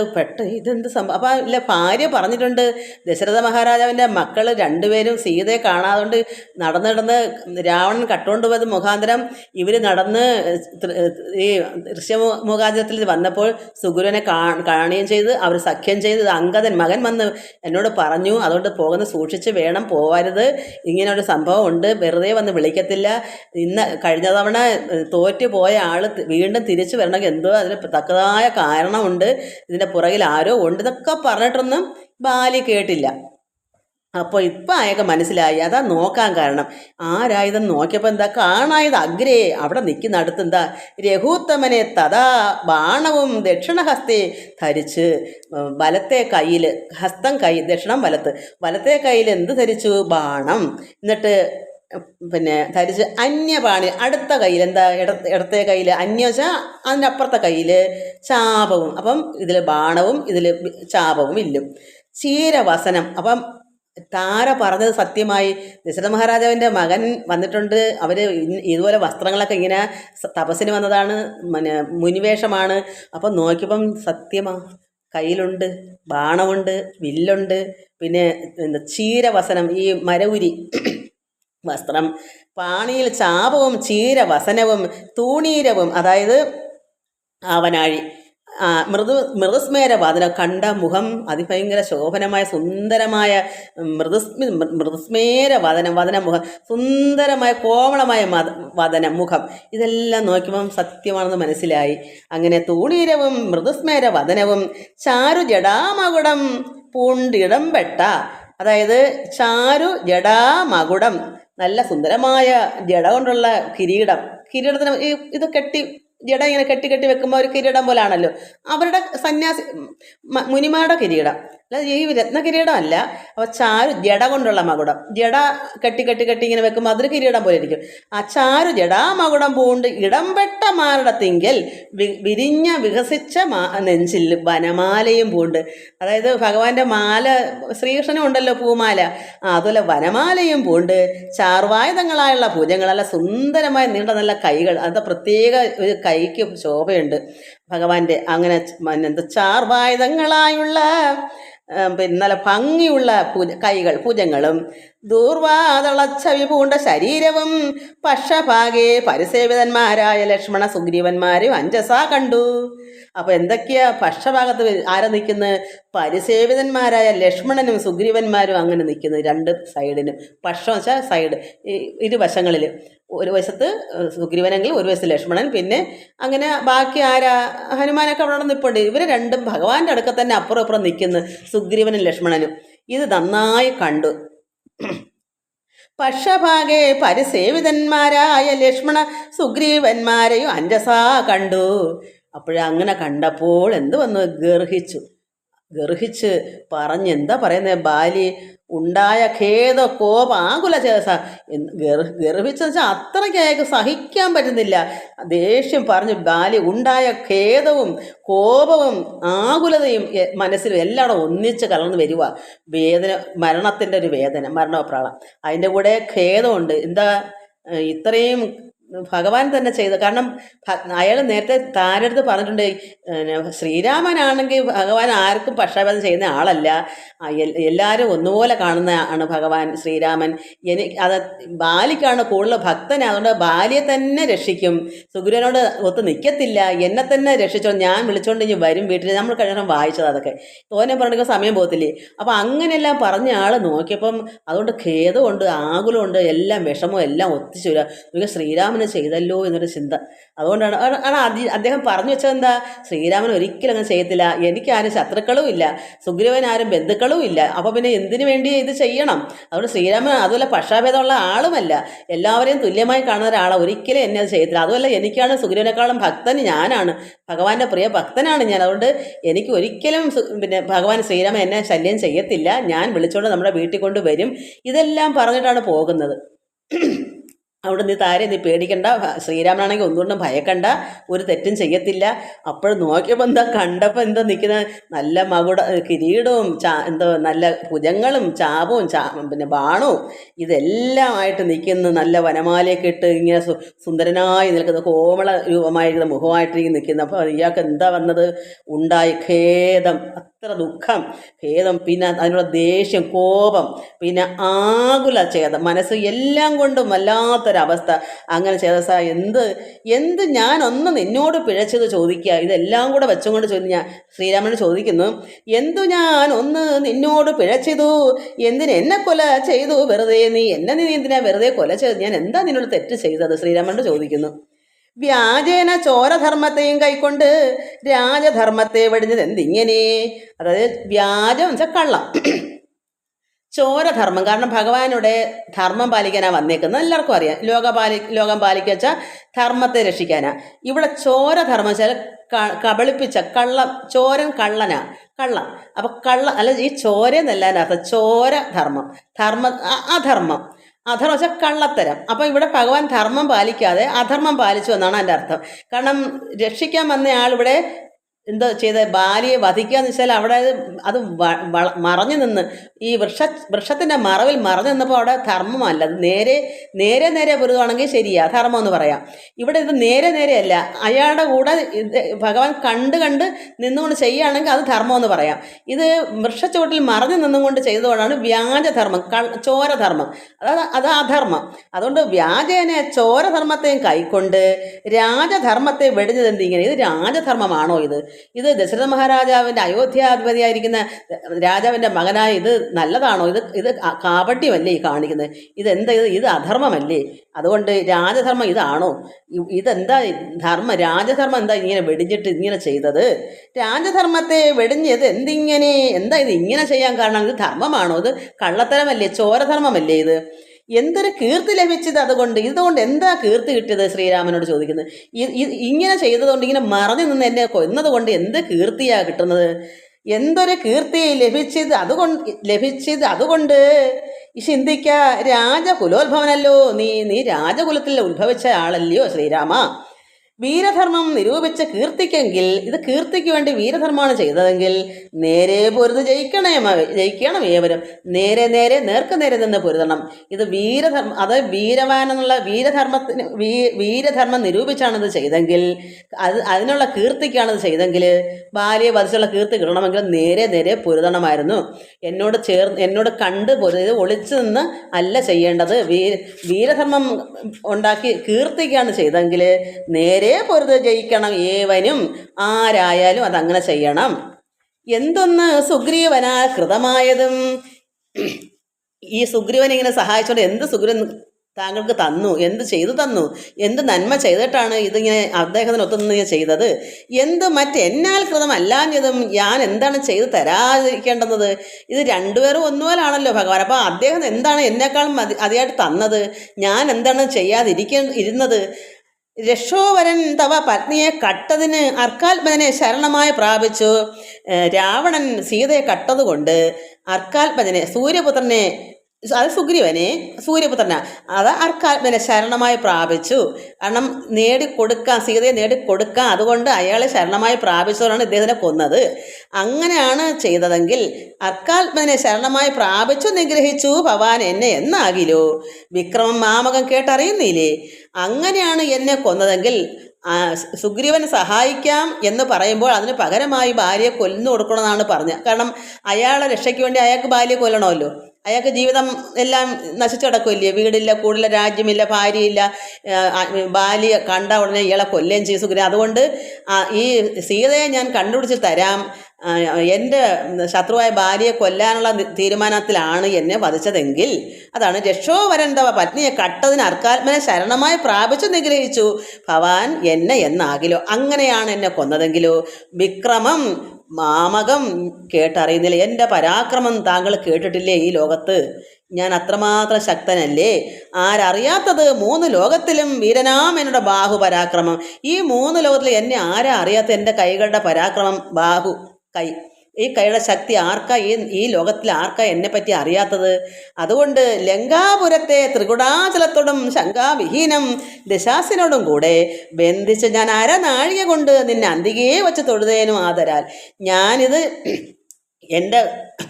ഇതെന്ത് സംഭവം? അപ്പം ഇല്ല, ഭാര്യ പറഞ്ഞിട്ടുണ്ട്, ദശരഥ മഹാരാജാവിൻ്റെ മക്കൾ 2 പേരും സീതയെ കാണാതുകൊണ്ട് നടന്ന് രാവണൻ കട്ടുകൊണ്ട് പോയത് മുഖാന്തരം ഇവർ നടന്ന് ഈ ദൃശ്യമുഖാന്തരത്തിൽ വന്നപ്പോൾ സുഗ്രീവനെ കാണുകയും ചെയ്ത് അവർ സഖ്യം ചെയ്ത്. അങ്കദൻ മകൻ വന്ന് എന്നോട് പറഞ്ഞു, അതുകൊണ്ട് പോകുന്നത് സൂക്ഷിച്ച് വേണം, പോവരുത്, ഇങ്ങനെ ഒരു സംഭവം ഉണ്ട്, വെറുതെ വന്ന് വിളിക്കത്തില്ല. കഴിഞ്ഞ തവണ തോറ്റു പോയ ആൾ വീണ്ടും തിരിച്ചു വരണമെങ്കിൽ എന്തോ അതിന് തക്കതായ കാരണമുണ്ട്, ഇതിൻ്റെ പുറകിൽ ആരോ ഉണ്ട്, ഇതൊക്കെ പറഞ്ഞിട്ടൊന്നും ബാലി കേട്ടില്ല. അപ്പോൾ ഇപ്പം അയാൾക്ക് മനസ്സിലായി, അതാ നോക്കാൻ കാരണം. ആരായുധം നോക്കിയപ്പോൾ എന്താ കാണായത്? അഗ്രേ അവിടെ നിൽക്കുന്ന അടുത്ത് എന്താ രഘുത്തമനെ തഥാ ബാണവും ദക്ഷിണഹസ്തേ ധരിച്ച്, വലത്തെ കയ്യിൽ ഹസ്തം കൈ, ദക്ഷിണം വലത്തെ കയ്യിൽ എന്ത് ധരിച്ചു? ബാണം. എന്നിട്ട് പിന്നെ ധരിച്ച് അന്യപാണി, അടുത്ത കയ്യിൽ എന്താ, ഇടത്തെ കയ്യിൽ അന്യ വെച്ചാൽ അതിൻ്റെ അപ്പുറത്തെ കയ്യിൽ ചാപവും. അപ്പം ഇതിൽ ബാണവും ഇതിൽ ചാപവും ഇല്ലും. ചീരവസനം. അപ്പം താര പറഞ്ഞത് സത്യമായി. ദശരഥ മഹാരാജാവിൻ്റെ മകൻ വന്നിട്ടുണ്ട്. അവർ ഇതുപോലെ വസ്ത്രങ്ങളൊക്കെ ഇങ്ങനെ തപസ്സിന് വന്നതാണ്, പിന്നെ മുനിവേഷമാണ്. അപ്പം നോക്കിയപ്പം സത്യമാ, കയ്യിലുണ്ട് ബാണമുണ്ട്, വില്ലുണ്ട്, പിന്നെ എന്താ ചീരവസനം, ഈ മരവുരി വസ്ത്രം, പാണിയിൽ ചാപവും ചീരവസനവും തൂണീരവും, അതായത് ആവനാഴി, മൃദുസ്മേര വാദനം, കണ്ട മുഖം അതിഭയങ്കര ശോഭനമായ സുന്ദരമായ മൃദുസ്മേര വദനമുഖം, സുന്ദരമായ കോമളമായ വദനമുഖം. ഇതെല്ലാം നോക്കുമ്പം സത്യമാണെന്ന് മനസ്സിലായി. അങ്ങനെ തൂണീരവും മൃദുസ്മേര വദനവും ചാരു ജടാമകുടം പൂണ്ടിടം പെട്ട, അതായത് ചാരു ജടാമകുടം, നല്ല സുന്ദരമായ ജട കൊണ്ടുള്ള കിരീടത്തിന് ഇത് കെട്ടി, ജട ഇങ്ങനെ കെട്ടി കെട്ടി വെക്കുമ്പോൾ ഒരു കിരീടം പോലാണല്ലോ അവരുടെ സന്യാസി മുനിമാരുടെ കിരീടം, അല്ല ഈ രത്നകിരീടം അല്ല. അപ്പോൾ ചാരു ജട കൊണ്ടുള്ള മകുടം, ജട കെട്ടി കെട്ടി കെട്ടി ഇങ്ങനെ വെക്കുമ്പോൾ അതൊരു കിരീടം പോലെ ഇരിക്കും. ആ ചാരു ജടാമകുടം പൂണ്ട് ഇടംപെട്ട മാരടത്തിങ്കൽ വിരിഞ്ഞ വികസിച്ച നെഞ്ചിൽ വനമാലയും പൂണ്ട്, അതായത് ഭഗവാന്റെ മാല, ശ്രീകൃഷ്ണനും ഉണ്ടല്ലോ പൂമാല, അതുപോലെ വനമാലയും പൂണ്ട് ചാർവായുധങ്ങളായുള്ള ഭുജങ്ങൾ, നല്ല സുന്ദരമായ നീണ്ട നല്ല കൈകൾ, അത് പ്രത്യേക ഒരു കൈക്ക് ശോഭയുണ്ട് ഭഗവാന്റെ. അങ്ങനെ എന്താ ചാർവായുധങ്ങളായുള്ള പിന്നെ നല്ല ഭംഗിയുള്ള കൈകൾ, ഭുജങ്ങളും ദൂർവാതളച്ചവി പൂണ്ട ശരീരവും പക്ഷഭാഗേ പരിസേവിതന്മാരായ ലക്ഷ്മണ സുഗ്രീവന്മാരും അഞ്ജസാ കണ്ടു. അപ്പോൾ എന്തൊക്കെയാ പക്ഷഭാഗത്ത് ആരാ നിൽക്കുന്നത്? പരിസേവിതന്മാരായ ലക്ഷ്മണനും സുഗ്രീവന്മാരും അങ്ങനെ നിൽക്കുന്നത് രണ്ട് സൈഡിനും. പക്ഷം വെച്ചാൽ സൈഡ്, ഇരുവശങ്ങളിൽ, ഒരു വശത്ത് സുഗ്രീവനെങ്കിൽ ഒരു വശത്ത് ലക്ഷ്മണൻ, പിന്നെ അങ്ങനെ ബാക്കി ആരാ, ഹനുമാനൊക്കെ അവിടെ നിൽപ്പുണ്ട്. ഇവർ രണ്ടും ഭഗവാന്റെ അടുക്ക തന്നെ അപ്പുറം അപ്പുറം നിൽക്കുന്നു, സുഗ്രീവനും ലക്ഷ്മണനും. ഇത് നന്നായി കണ്ടു. പക്ഷഭാഗേ പരിസേവിതന്മാരായ ലക്ഷ്മണ സുഗ്രീവന്മാരെയും അഞ്ജസാ കണ്ടു. അപ്പോഴങ്ങനെ കണ്ടപ്പോൾ എന്ത് വന്നു? ഗർഹിച്ച് പറഞ്ഞെന്താ പറയുന്നത്? ബാലി ഉണ്ടായ ഖേദ കോപ ആകുല ചേസ, ഗർഭിച്ചെന്ന് വെച്ചാൽ അത്രയ്ക്ക് അയാൾക്ക് സഹിക്കാൻ പറ്റുന്നില്ല. ദേഷ്യം പറഞ്ഞു ബാലി ഉണ്ടായ ഖേദവും കോപവും ആകുലതയും മനസ്സിലും എല്ലാം ഒന്നിച്ച് കലർന്ന് വരുക. വേദന, മരണത്തിൻ്റെ ഒരു വേദന, മരണപ്രാളം, അതിൻ്റെ കൂടെ ഖേദമുണ്ട്. എന്താ ഇത്രയും ഭഗവാൻ തന്നെ ചെയ്തു. കാരണം അയാൾ നേരത്തെ താരടുത്ത് പറഞ്ഞിട്ടുണ്ട്, ശ്രീരാമനാണെങ്കിൽ ഭഗവാൻ ആർക്കും പക്ഷാഭേദം ചെയ്യുന്ന ആളല്ല, എല്ലാവരും ഒന്നുപോലെ കാണുന്ന ആണ് ഭഗവാൻ ശ്രീരാമൻ. അത് ബാലിക്കാണ് കൂടുതൽ ഭക്തനെ, അതുകൊണ്ട് ബാലിയെ തന്നെ രക്ഷിക്കും, സുഗ്രീവനോട് ഒത്ത് നിൽക്കത്തില്ല, എന്നെ തന്നെ രക്ഷിച്ചോ, ഞാൻ വിളിച്ചോണ്ട് ഇനി വരും വീട്ടിൽ. നമ്മൾ കഴിഞ്ഞ വായിച്ചത് അതൊക്കെ, തോന്നെ പറഞ്ഞ സമയം പോകത്തില്ലേ. അപ്പോൾ അങ്ങനെയെല്ലാം പറഞ്ഞ ആൾ നോക്കിയപ്പം അതുകൊണ്ട് ഖേദമുണ്ട്, ആകുലമുണ്ട്, എല്ലാം വിഷമവും എല്ലാം ഒത്തിച്ചു വരിക. ശ്രീരാമൻ ചെയ്തല്ലോ എന്നൊരു ചിന്ത. അതുകൊണ്ടാണ് അദ്ദേഹം പറഞ്ഞു വെച്ചത് എന്താ, ശ്രീരാമൻ ഒരിക്കലും അങ്ങനെ ചെയ്യത്തില്ല, എനിക്കാരും ശത്രുക്കളും ഇല്ല, സുഗ്രീവൻ ആരും ബന്ധുക്കളും ഇല്ല, അപ്പോൾ പിന്നെ എന്തിനു വേണ്ടി ഇത് ചെയ്യണം? അതുകൊണ്ട് ശ്രീരാമൻ അതുപോലെ പക്ഷാഭേദമുള്ള ആളുമല്ല, എല്ലാവരെയും തുല്യമായി കാണുന്ന ഒരാളാണ്, ഒരിക്കലും എന്നെ അത് ചെയ്യത്തില്ല. അതുമല്ല, എനിക്കാണ് സുഗ്രീവനേക്കാളും ഭക്തൻ ഞാനാണ്, ഭഗവാന്റെ പ്രിയ ഭക്തനാണ് ഞാൻ, അതുകൊണ്ട് എനിക്ക് ഒരിക്കലും പിന്നെ ഭഗവാൻ ശ്രീരാമൻ എന്നെ ശല്യം ചെയ്യത്തില്ല, ഞാൻ വിളിച്ചുകൊണ്ട് നമ്മുടെ വീട്ടിൽ കൊണ്ട് വരും. ഇതെല്ലാം പറഞ്ഞിട്ടാണ് പോകുന്നത്. അവിടെ നീ പേടിക്കണ്ട, ശ്രീരാമനാണെങ്കിൽ ഒന്നുകൊണ്ടും ഭയക്കണ്ട, ഒരു തെറ്റും ചെയ്യത്തില്ല. അപ്പോൾ നോക്കിയപ്പോൾ എന്താ കണ്ടപ്പോൾ എന്താ നിൽക്കുന്ന നല്ല കിരീടവും എന്തോ നല്ല ഭുജങ്ങളും ചാപവും പിന്നെ ബാണവും ഇതെല്ലാമായിട്ട് നിൽക്കുന്ന, നല്ല വനമാലയൊക്കെ ഇട്ട് ഇങ്ങനെ സുന്ദരനായി നിൽക്കുന്ന, കോമള രൂപമായിരിക്കുന്ന മുഖമായിട്ട് നിൽക്കുന്ന. അപ്പോൾ ഇയാൾക്ക് എന്താ വന്നത്? ഉണ്ടായി ഖേദം, അത്ര ദുഃഖം, ഖേദം, പിന്നെ അതിനുള്ള ദേഷ്യം, കോപം, പിന്നെ ആകുല ഛേദം, മനസ്സ് എല്ലാം കൊണ്ടും വല്ലാത്തൊരവസ്ഥ. അങ്ങനെ ചേതസ എന്ത് ഞാനൊന്ന് നിന്നോട് പിഴച്ചത് ചോദിക്കുക, ഇതെല്ലാം കൂടെ വെച്ചുകൊണ്ട് ഞാൻ ശ്രീരാമനോട് ചോദിക്കുന്നു, എന്തു ഞാൻ ഒന്ന് നിന്നോട് പിഴച്ചതു, എന്നെ കൊല ചെയ്തു വെറുതെ, നീ എന്തിനാ വെറുതെ കൊല ചെയ്തു, ഞാൻ എന്താ നിന്നോട് തെറ്റ് ചെയ്തത്? ശ്രീരാമനോട് ചോദിക്കുന്നു. വ്യാജേന ചോരധർമ്മത്തെയും കൈക്കൊണ്ട് രാജധർമ്മത്തെ വെടിഞ്ഞത് എന്തിങ്ങനെ. അതായത് വ്യാജം എന്ന് വെച്ചാൽ കള്ളം, ചോരധർമ്മം. കാരണം ഭഗവാനുടെ ധർമ്മം പാലിക്കാനാണ് വന്നേക്കുന്നത്, എല്ലാവർക്കും അറിയാം. ലോകം പാലിക്കുക വെച്ചാൽ ധർമ്മത്തെ രക്ഷിക്കാനാ. ഇവിടെ ചോരധർമ്മം വെച്ചാൽ കബളിപ്പിച്ച കള്ളം, ചോരൻ കള്ളനാ, കള്ളം. അപ്പം അല്ല, ഈ ചോരെന്നല്ല അർത്ഥം, ചോര ധർമ്മം, അധർമ്മം. അധർമ്മം വെച്ചാൽ കള്ളത്തരം. അപ്പം ഇവിടെ ഭഗവാൻ ധർമ്മം പാലിക്കാതെ അധർമ്മം പാലിച്ചു എന്നാണ് എൻ്റെ അർത്ഥം. കാരണം രക്ഷിക്കാൻ വന്ന ആളിവിടെ എന്തോ ചെയ്ത, ബാലിയെ വധിക്കുക എന്ന് വെച്ചാൽ അവിടെ അത് മറഞ്ഞു നിന്ന്, ഈ വൃക്ഷത്തിൻ്റെ മറവിൽ മറഞ്ഞു നിന്നപ്പോൾ അവിടെ ധർമ്മമല്ല, അത് നേരെ പൊരുതുവാണെങ്കിൽ ശരിയാ, ധർമ്മം എന്ന് പറയാം. ഇവിടെ ഇത് നേരെയല്ല, അയാളുടെ കൂടെ ഭഗവാൻ കണ്ട് നിന്നുകൊണ്ട് ചെയ്യുകയാണെങ്കിൽ അത് ധർമ്മം എന്ന് പറയാം. ഇത് വൃക്ഷച്ചുവട്ടിൽ മറഞ്ഞു നിന്നുകൊണ്ട് ചെയ്തതുകൊണ്ടാണ് വ്യാജധർമ്മം, ചോരധർമ്മം, അത് അധർമ്മം. അതുകൊണ്ട് വ്യാജേന ചോരധർമ്മത്തെയും കൈക്കൊണ്ട് രാജധർമ്മത്തെ വെടിഞ്ഞത് എന്തിങ്ങനെ. ഇത് രാജധർമ്മമാണോ? ഇത് ദശരഥ മഹാരാജാവിൻ്റെ അയോധ്യാധിപതിയായിരിക്കുന്ന രാജാവിൻ്റെ മകനായ ഇത് നല്ലതാണോ? ഇത് കാപട്യമല്ലേ ഈ കാണിക്കുന്നത്? ഇത് അധർമ്മമല്ലേ? അതുകൊണ്ട് രാജധർമ്മം ഇതാണോ? ഇതെന്താ രാജധർമ്മം എന്താ ഇങ്ങനെ വെടിഞ്ഞിട്ട് ഇങ്ങനെ ചെയ്തത്? രാജധർമ്മത്തെ വെടിഞ്ഞത് എന്തിങ്ങനെ? എന്താ ഇത് ഇങ്ങനെ ചെയ്യാൻ കാരണം? ഇത് ധർമ്മമാണോ? ഇത് കള്ളത്തരമല്ലേ, ചോരധർമ്മമല്ലേ? ഇത് എന്തൊരു കീർത്തി ലഭിച്ചത് അതുകൊണ്ട്, ഇതുകൊണ്ട് എന്താ കീർത്തി കിട്ടിയത്? ശ്രീരാമനോട് ചോദിക്കുന്നത്. ഇങ്ങനെ ചെയ്തതുകൊണ്ട്, ഇങ്ങനെ മറഞ്ഞു നിന്ന് എന്നെ കൊന്നത് കൊണ്ട് എന്ത് കീർത്തിയാണ് കിട്ടുന്നത്? എന്തൊരു കീർത്തി ലഭിച്ചത് അതുകൊണ്ട് ചിന്തിക്ക. രാജകുലോത്ഭവനല്ലോ നീ രാജകുലത്തിൽ ഉത്ഭവിച്ച ആളല്ലയോ ശ്രീരാമ. വീരധർമ്മം നിരൂപിച്ച് കീർത്തിക്കെങ്കിൽ, ഇത് കീർത്തിക്ക് വേണ്ടി വീരധർമ്മമാണ് ചെയ്തതെങ്കിൽ നേരെ പൊരുത് ജയിക്കണം ഏവരും. നേർക്ക് നേരെ നിന്ന് പൊരുതണം. ഇത് വീരധർമ്മം, അത് വീരവാനെന്നുള്ള വീരധർമ്മം നിരൂപിച്ചാണ് ഇത് ചെയ്തെങ്കിൽ, അതിനുള്ള കീർത്തിക്കാണിത് ചെയ്തെങ്കിൽ, ബാലിയെ വധിച്ചുള്ള കീർത്തി കിട്ടണമെങ്കിൽ നേരെ പൊരുതണമായിരുന്നു. എന്നോട് കണ്ട് പൊരുത്, ഒളിച്ചു നിന്ന് അല്ല ചെയ്യേണ്ടത്. വീരധർമ്മം ഉണ്ടാക്കി കീർത്തിക്കാണ് ചെയ്തെങ്കിൽ നേരെ പൊരുത് ജയിക്കണം ഏവനും, ആരായാലും അതങ്ങനെ ചെയ്യണം. എന്തൊന്ന് സുഗ്രീവനാ കൃതമായതും. ഈ സുഗ്രീവൻ ഇങ്ങനെ സഹായിച്ചോണ്ട് എന്ത് സുഗ്രീവൻ താങ്കൾക്ക് തന്നു, എന്ത് ചെയ്തു തന്നു, എന്ത് നന്മ ചെയ്തിട്ടാണ് ഇതിങ്ങനെ അദ്ദേഹത്തിനൊത്തുനിന്ന് ചെയ്തത്? മറ്റെന്നാൽ കൃതമല്ലാഞ്ഞതും ഞാൻ എന്താണ് ചെയ്തു തരാതിരിക്കേണ്ടുന്നത്? ഇത് രണ്ടുപേരും ഒന്നുപോലാണല്ലോ ഭഗവാൻ. അപ്പോൾ അദ്ദേഹം എന്താണ് എന്നെക്കാളും അതിയായിട്ട് തന്നത്? ഞാൻ എന്താണ് ഇരുന്നത്? രക്ഷോവരൻ തവ പത്നിയെ കട്ടതിന് അർക്കാത്മജനെ ശരണമായി പ്രാപിച്ചു. രാവണൻ സീതയെ കട്ടതുകൊണ്ട് അർക്കാത്മജനെ, സൂര്യപുത്രനെ, അത് സൂര്യപുത്രനാ, അത് അർക്കാത്മനെ ശരണമായി പ്രാപിച്ചു. കാരണം സീതയെ നേടിക്കൊടുക്കാൻ, അതുകൊണ്ട് അയാളെ ശരണമായി പ്രാപിച്ചവരാണ് ഇദ്ദേഹത്തിനെ കൊന്നത്. അങ്ങനെയാണ് ചെയ്തതെങ്കിൽ അർക്കാത്മനെ ശരണമായി പ്രാപിച്ചു നിഗ്രഹിച്ചു ഭവാൻ എന്നെ എന്നാകിലോ. വിക്രമം മാമകം കേട്ടറിയുന്നില്ലേ? അങ്ങനെയാണ് എന്നെ കൊന്നതെങ്കിൽ സുഗ്രീവനെ സഹായിക്കാം എന്ന് പറയുമ്പോൾ അതിന് പകരമായി ഭാര്യയെ കൊല്ലുന്നു കൊടുക്കണമെന്നാണ് പറഞ്ഞത്. കാരണം അയാളെ രക്ഷയ്ക്ക് വേണ്ടി അയാൾക്ക് ഭാര്യയെ കൊല്ലണമല്ലോ. അയാൾക്ക് ജീവിതം എല്ലാം നശിച്ചു കിടക്കില്ലേ, വീടില്ല, കൂടില്ല, രാജ്യമില്ല, ഭാര്യയില്ല. ബാല്യ കണ്ട ഉടനെ ഇയാളെ കൊല്ലുകയും ചെയ്തു സുഗ്രീവൻ. അതുകൊണ്ട് ഈ സീതയെ ഞാൻ കണ്ടുപിടിച്ച് തരാം, എൻ്റെ ശത്രുവായ ഭാര്യയെ കൊല്ലാനുള്ള തീരുമാനത്തിലാണ് എന്നെ വധിച്ചതെങ്കിൽ, അതാണ് രക്ഷോവരന്തവ പത്നിയെ കട്ടതിന് അർക്കാത്മനെ ശരണമായി പ്രാപിച്ചു നിഗ്രഹിച്ചു ഭവാൻ എന്നെ എന്നാകിലോ. അങ്ങനെയാണ് എന്നെ കൊന്നതെങ്കിലോ. വിക്രമം മാമകം കേട്ടറിയുന്നില്ല. എൻ്റെ പരാക്രമം താങ്കൾ കേട്ടിട്ടില്ലേ? ഈ ലോകത്ത് ഞാൻ അത്രമാത്രം ശക്തനല്ലേ? ആരറിയാത്തത്? 3 ലോകത്തിലും വീരനാം എന്നോട് ബാഹുപരാക്രമം. ഈ 3 ലോകത്തിൽ എന്നെ ആരാ അറിയാത്ത? എൻ്റെ കൈകളുടെ പരാക്രമം, കൈ, ഈ കൈയുടെ ശക്തി ആർക്കാ? ഈ ലോകത്തിൽ ആർക്കാ എന്നെ പറ്റി അറിയാത്തത്? അതുകൊണ്ട് ലങ്കാപുരത്തെ ത്രികുടാചലത്തോടും ശങ്കാവിഹീനം ദശാസിനോടും കൂടെ ബന്ധിച്ച് ഞാൻ അരനാഴിക കൊണ്ട് നിന്നെ അന്തികേ വച്ച് തൊഴുതേനും ആദരാൽ. ഞാനിത് എൻ്റെ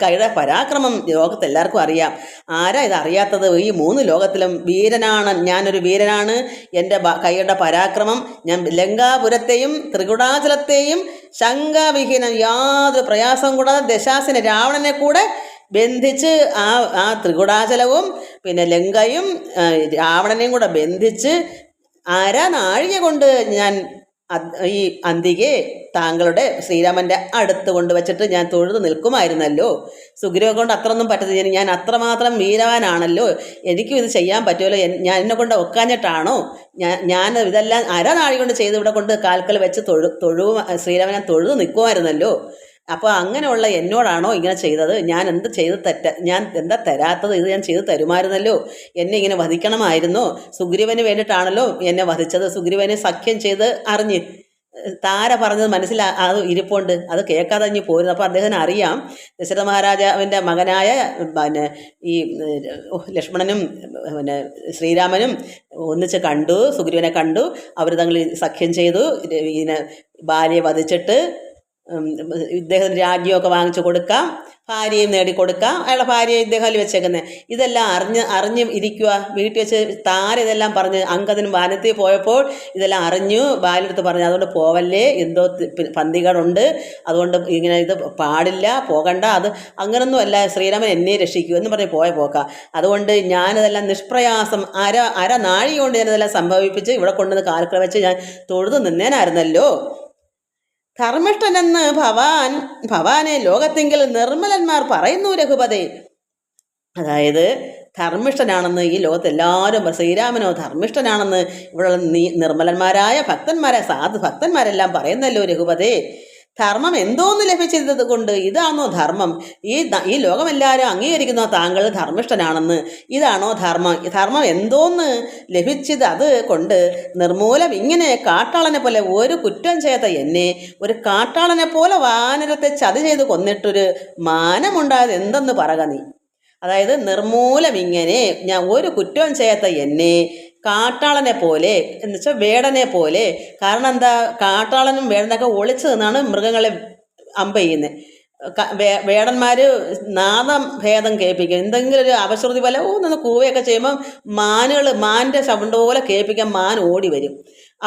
കൈയുടെ പരാക്രമം ലോകത്ത് എല്ലാവർക്കും അറിയാം. ആരാ ഇതറിയാത്തത്? ഈ 3 ലോകത്തിലും വീരനാണ്, ഞാനൊരു വീരനാണ്. എൻ്റെ കൈയുടെ പരാക്രമം, ഞാൻ ലങ്കാപുരത്തെയും ത്രികുടാചലത്തെയും ശങ്കാവിഹീനം, യാതൊരു പ്രയാസം കൂടാതെ ദശാസിനെ, രാവണനെ കൂടെ ബന്ധിച്ച് ആ ത്രികുടാചലവും പിന്നെ ലങ്കയും രാവണനെയും കൂടെ ബന്ധിച്ച് അരനാഴിക കൊണ്ട് ഞാൻ ഈ അന്തികെ താങ്കളുടെ ശ്രീരാമൻ്റെ അടുത്ത് കൊണ്ടുവച്ചിട്ട് ഞാൻ തൊഴുത് നിൽക്കുമായിരുന്നല്ലോ. സുഗ്രീവനെ കൊണ്ട് അത്രയൊന്നും പറ്റത്തില്ല, ഞാൻ അത്രമാത്രം വീരവാനാണല്ലോ, എനിക്കും ഇത് ചെയ്യാൻ പറ്റുമല്ലോ, ഞാൻ എന്നെ കൊണ്ട് ഒക്കാഞ്ഞിട്ടാണോ ഞാൻ ഇതെല്ലാം അരനാഴി കൊണ്ട് ചെയ്ത് ഇവിടെ കൊണ്ട് കാൽക്കൽ വെച്ച് ശ്രീരാമനെ തൊഴുത് നിൽക്കുമായിരുന്നല്ലോ. അപ്പോൾ അങ്ങനെയുള്ള എന്നോടാണോ ഇങ്ങനെ ചെയ്തത്? ഞാൻ എന്ത് ചെയ്ത് ഞാൻ എന്താ തരാത്തത്? ഇത് ഞാൻ ചെയ്ത് തരുമായിരുന്നല്ലോ, എന്നെ ഇങ്ങനെ വധിക്കണമായിരുന്നോ? സുഗ്രീവന് വേണ്ടിയിട്ടാണല്ലോ എന്നെ വധിച്ചത്. സുഗ്രീവനെ സഖ്യം ചെയ്ത് അറിഞ്ഞ് താര പറഞ്ഞത് അത് ഇരിപ്പുണ്ട്, അത് കേൾക്കാതെ ഇഞ്ഞ് പോരുന്നു. അപ്പോൾ അദ്ദേഹത്തിന് അറിയാം ദശരഥ മഹാരാജാവിൻ്റെ മകനായ ഈ ലക്ഷ്മണനും ശ്രീരാമനും ഒന്നിച്ച് കണ്ടു, സുഗ്രീവനെ കണ്ടു, അവർ തങ്ങൾ സഖ്യം ചെയ്തു, ഇതിനെ ബാലിയെ വധിച്ചിട്ട് ഇദ്ദേഹത്തിന് രാജ്യമൊക്കെ വാങ്ങിച്ചു കൊടുക്കാം, ഭാര്യയും നേടിക്കൊടുക്കാം, അയാളുടെ ഭാര്യയെ ഇദ്ദേഹം വെച്ചേക്കുന്നത്. ഇതെല്ലാം അറിഞ്ഞ് ഇരിക്കുക. വീട്ടിൽ വെച്ച് താര ഇതെല്ലാം പറഞ്ഞ് അങ്കദനും വാനത്തിൽ പോയപ്പോൾ ഇതെല്ലാം അറിഞ്ഞു ബാലെടുത്ത് പറഞ്ഞു, അതുകൊണ്ട് പോവല്ലേ, എന്തോ പന്തികേടുണ്ട്, അതുകൊണ്ട് ഇങ്ങനെ ഇത് പാടില്ല, പോകണ്ട, അത് അങ്ങനൊന്നും അല്ല, ശ്രീരാമൻ എന്നെ രക്ഷിക്കൂ എന്ന് പറഞ്ഞ് പോക്കാം. അതുകൊണ്ട് ഞാനതെല്ലാം നിഷ്പ്രയാസം അര നാഴി കൊണ്ട് ഞാനതെല്ലാം സംഭവിപ്പിച്ച് ഇവിടെ കൊണ്ടുവന്ന് കാൽക്കൽ വെച്ച് ഞാൻ തൊഴുതു നിന്നേനായിരുന്നല്ലോ. ധർമ്മിഷ്ഠനെന്ന് ഭവാനെ ലോകത്തെങ്കിൽ നിർമ്മലന്മാർ പറയുന്നു രഘുപതേ. അതായത് ധർമ്മിഷ്ഠനാണെന്ന് ഈ ലോകത്ത് എല്ലാവരും, ശ്രീരാമനോ ധർമ്മിഷ്ഠനാണെന്ന് ഇവിടെ നിർമ്മലന്മാരായ സാധു ഭക്തന്മാരെല്ലാം പറയുന്നല്ലോ രഘുപതേ. ധർമ്മം എന്തോന്ന് ലഭിച്ചത് കൊണ്ട് ഇതാണോ ധർമ്മം? ഈ ലോകമെല്ലാവരും അംഗീകരിക്കുന്ന താങ്കൾ ധർമ്മിഷ്ഠനാണെന്ന്, ഇതാണോ ധർമ്മം? ധർമ്മം എന്തോന്ന് ലഭിച്ചത് അത് കൊണ്ട് നിർമൂലം ഇങ്ങനെ കാട്ടാളനെ പോലെ ഒരു കുറ്റം ചെയ്യാത്ത എന്നെ, ഒരു കാട്ടാളനെ പോലെ വാനരത്തെ ചതി ചെയ്ത് കൊന്നിട്ടൊരു മാനമുണ്ടായത് എന്തെന്ന് പറക നീ. അതായത് നിർമൂലം ഇങ്ങനെ ഞാൻ ഒരു കുറ്റവും ചെയ്യാത്ത എന്നെ കാട്ടാളനെ പോലെ എന്ന് വെച്ചാൽ വേടനെ പോലെ. കാരണം എന്താ, കാട്ടാളനും വേടനൊക്കെ ഒളിച്ചു നിന്നാണ് മൃഗങ്ങളെ അമ്പ ചെയ്യുന്നത്. വേടന്മാർ നാദം ഭേദം കേൾപ്പിക്കും, എന്തെങ്കിലും ഒരു അപശ്രുതി പോലെ നിന്ന് കൂവയൊക്കെ ചെയ്യുമ്പം മാൻ്റെ സൗണ്ട് പോലെ കേൾപ്പിക്കാൻ മാൻ ഓടി വരും.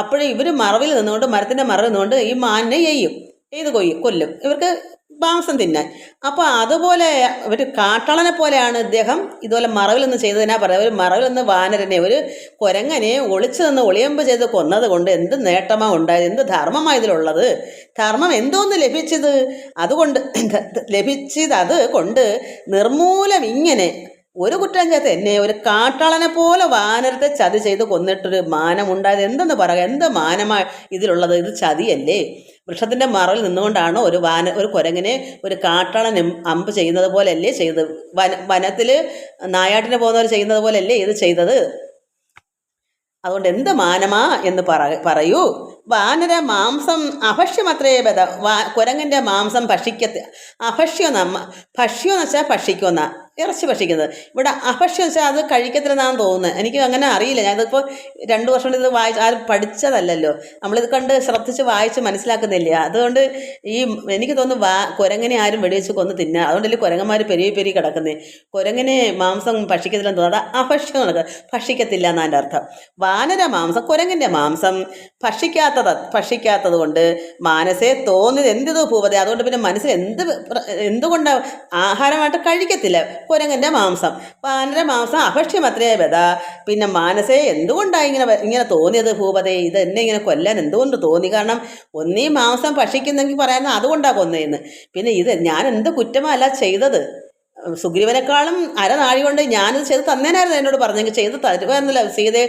അപ്പോഴും ഇവർ മറവിൽ നിന്നുകൊണ്ട്, മരത്തിൻ്റെ മറവിൽ നിന്നുകൊണ്ട് ഈ മാനിനെ കൊല്ലും, ഇവർക്ക് മാംസം തിന്നാൻ. അപ്പോൾ അതുപോലെ ഒരു കാട്ടാളനെ പോലെയാണ് ഇദ്ദേഹം ഇതുപോലെ മറവിൽ നിന്ന് ചെയ്തതിനാ പറയുക. ഒരു മറവിൽ നിന്ന് വാനരനെ, ഒരു കുരങ്ങനെ ഒളിച്ചു നിന്ന് ഒളിയമ്പ് ചെയ്ത് കൊന്നത് കൊണ്ട് എന്ത് നേട്ടമാണ് ഉണ്ടായത്? എന്ത് ധർമ്മമാണ് ഇതിലുള്ളത്? ധർമ്മം എന്തോന്ന് ലഭിച്ചത്? അതുകൊണ്ട് അത് കൊണ്ട് നിർമൂലം ഇങ്ങനെ ഒരു കുറ്റം ചെയ്ത് എന്നെ ഒരു കാട്ടാളനെ പോലെ വാനരത്തെ ചതി ചെയ്ത് കൊന്നിട്ടൊരു മാനമുണ്ടായത് എന്തെന്ന് പറയുക? എന്ത് മാനമാണ് ഇതിലുള്ളത്? ഇത് ചതിയല്ലേ? വൃക്ഷത്തിൻ്റെ മറവിൽ നിന്നുകൊണ്ടാണോ ഒരു കുരങ്ങിനെ ഒരു കാട്ടാളൻ അമ്പ് ചെയ്യുന്നത് പോലെയല്ലേ ചെയ്തത്? വനത്തിൽ നായാട്ടിന് പോകുന്നവർ ചെയ്യുന്നത് പോലെയല്ലേ ഇത് ചെയ്തത്? അതുകൊണ്ട് എന്ത് മാനമാ എന്ന് പറയൂ. വാനര മാംസം അഭക്ഷ്യമത്രേ ബദ. കുരങ്ങൻ്റെ മാംസം ഭക്ഷ്യം എന്ന് വെച്ചാൽ ഭക്ഷിക്കുന്ന ഇറച്ചി ഭക്ഷിക്കുന്നത്. ഇവിടെ അഭക്ഷ്യം വെച്ചാൽ അത് കഴിക്കത്തില്ലെന്നാണ് തോന്നുന്നത്. എനിക്ക് അങ്ങനെ അറിയില്ല, ഞാനിതിപ്പോൾ 2 വർഷം കൊണ്ട് ഇത് ആരും പഠിച്ചതല്ലല്ലോ, നമ്മളിത് കണ്ട് ശ്രദ്ധിച്ച് വായിച്ച് മനസ്സിലാക്കുന്നില്ല. അതുകൊണ്ട് എനിക്ക് തോന്നുന്നു കുരങ്ങനെ ആരും വെടിവെച്ച് കൊന്ന് തിന്നുക, അതുകൊണ്ടല്ലേ കുരങ്ങന്മാർ പെരുകി കിടക്കുന്നത്. കുരങ്ങനെ മാംസം ഭക്ഷിക്കത്തില്ലെന്ന് തോന്നുന്നത്, അത് അഭക്ഷ്യം നടക്കുക, ഭക്ഷിക്കത്തില്ല എന്നാണ് അർത്ഥം. വാനര മാംസം, കുരങ്ങൻ്റെ മാംസം ഭക്ഷിക്കാത്തത് കൊണ്ട് മാനസേ തോന്നിയത് എന്തിതോ ഭൂപതേ. അതുകൊണ്ട് പിന്നെ മനസ്സിൽ എന്തുകൊണ്ടാണ് ആഹാരമായിട്ട് കഴിക്കത്തില്ല കുരങ്ങൻ്റെ മാംസം. വാനര മാംസം അഭക്ഷ്യമത്രേ ബദ. പിന്നെ മാനസേ എന്തുകൊണ്ടാണ് ഇങ്ങനെ തോന്നിയത് ഭൂപതേ? ഇത് എന്നെ ഇങ്ങനെ കൊല്ലാൻ എന്തുകൊണ്ട് തോന്നി? കാരണം ഒന്നീ മാംസം ഭക്ഷിക്കുന്നെങ്കിൽ പറയാൻ അതുകൊണ്ടാണ് കൊന്നതെന്ന്. പിന്നെ ഇത് ഞാൻ എന്ത് കുറ്റമല്ല ചെയ്തത്? സുഗ്രീവനേക്കാളും അരനാഴി കൊണ്ട് ഞാനിത് ചെയ്ത് തന്നേനായിരുന്നു എന്നോട് പറഞ്ഞെങ്കിൽ ചെയ്ത് തരുമായിരുന്നില്ല. സീതയെ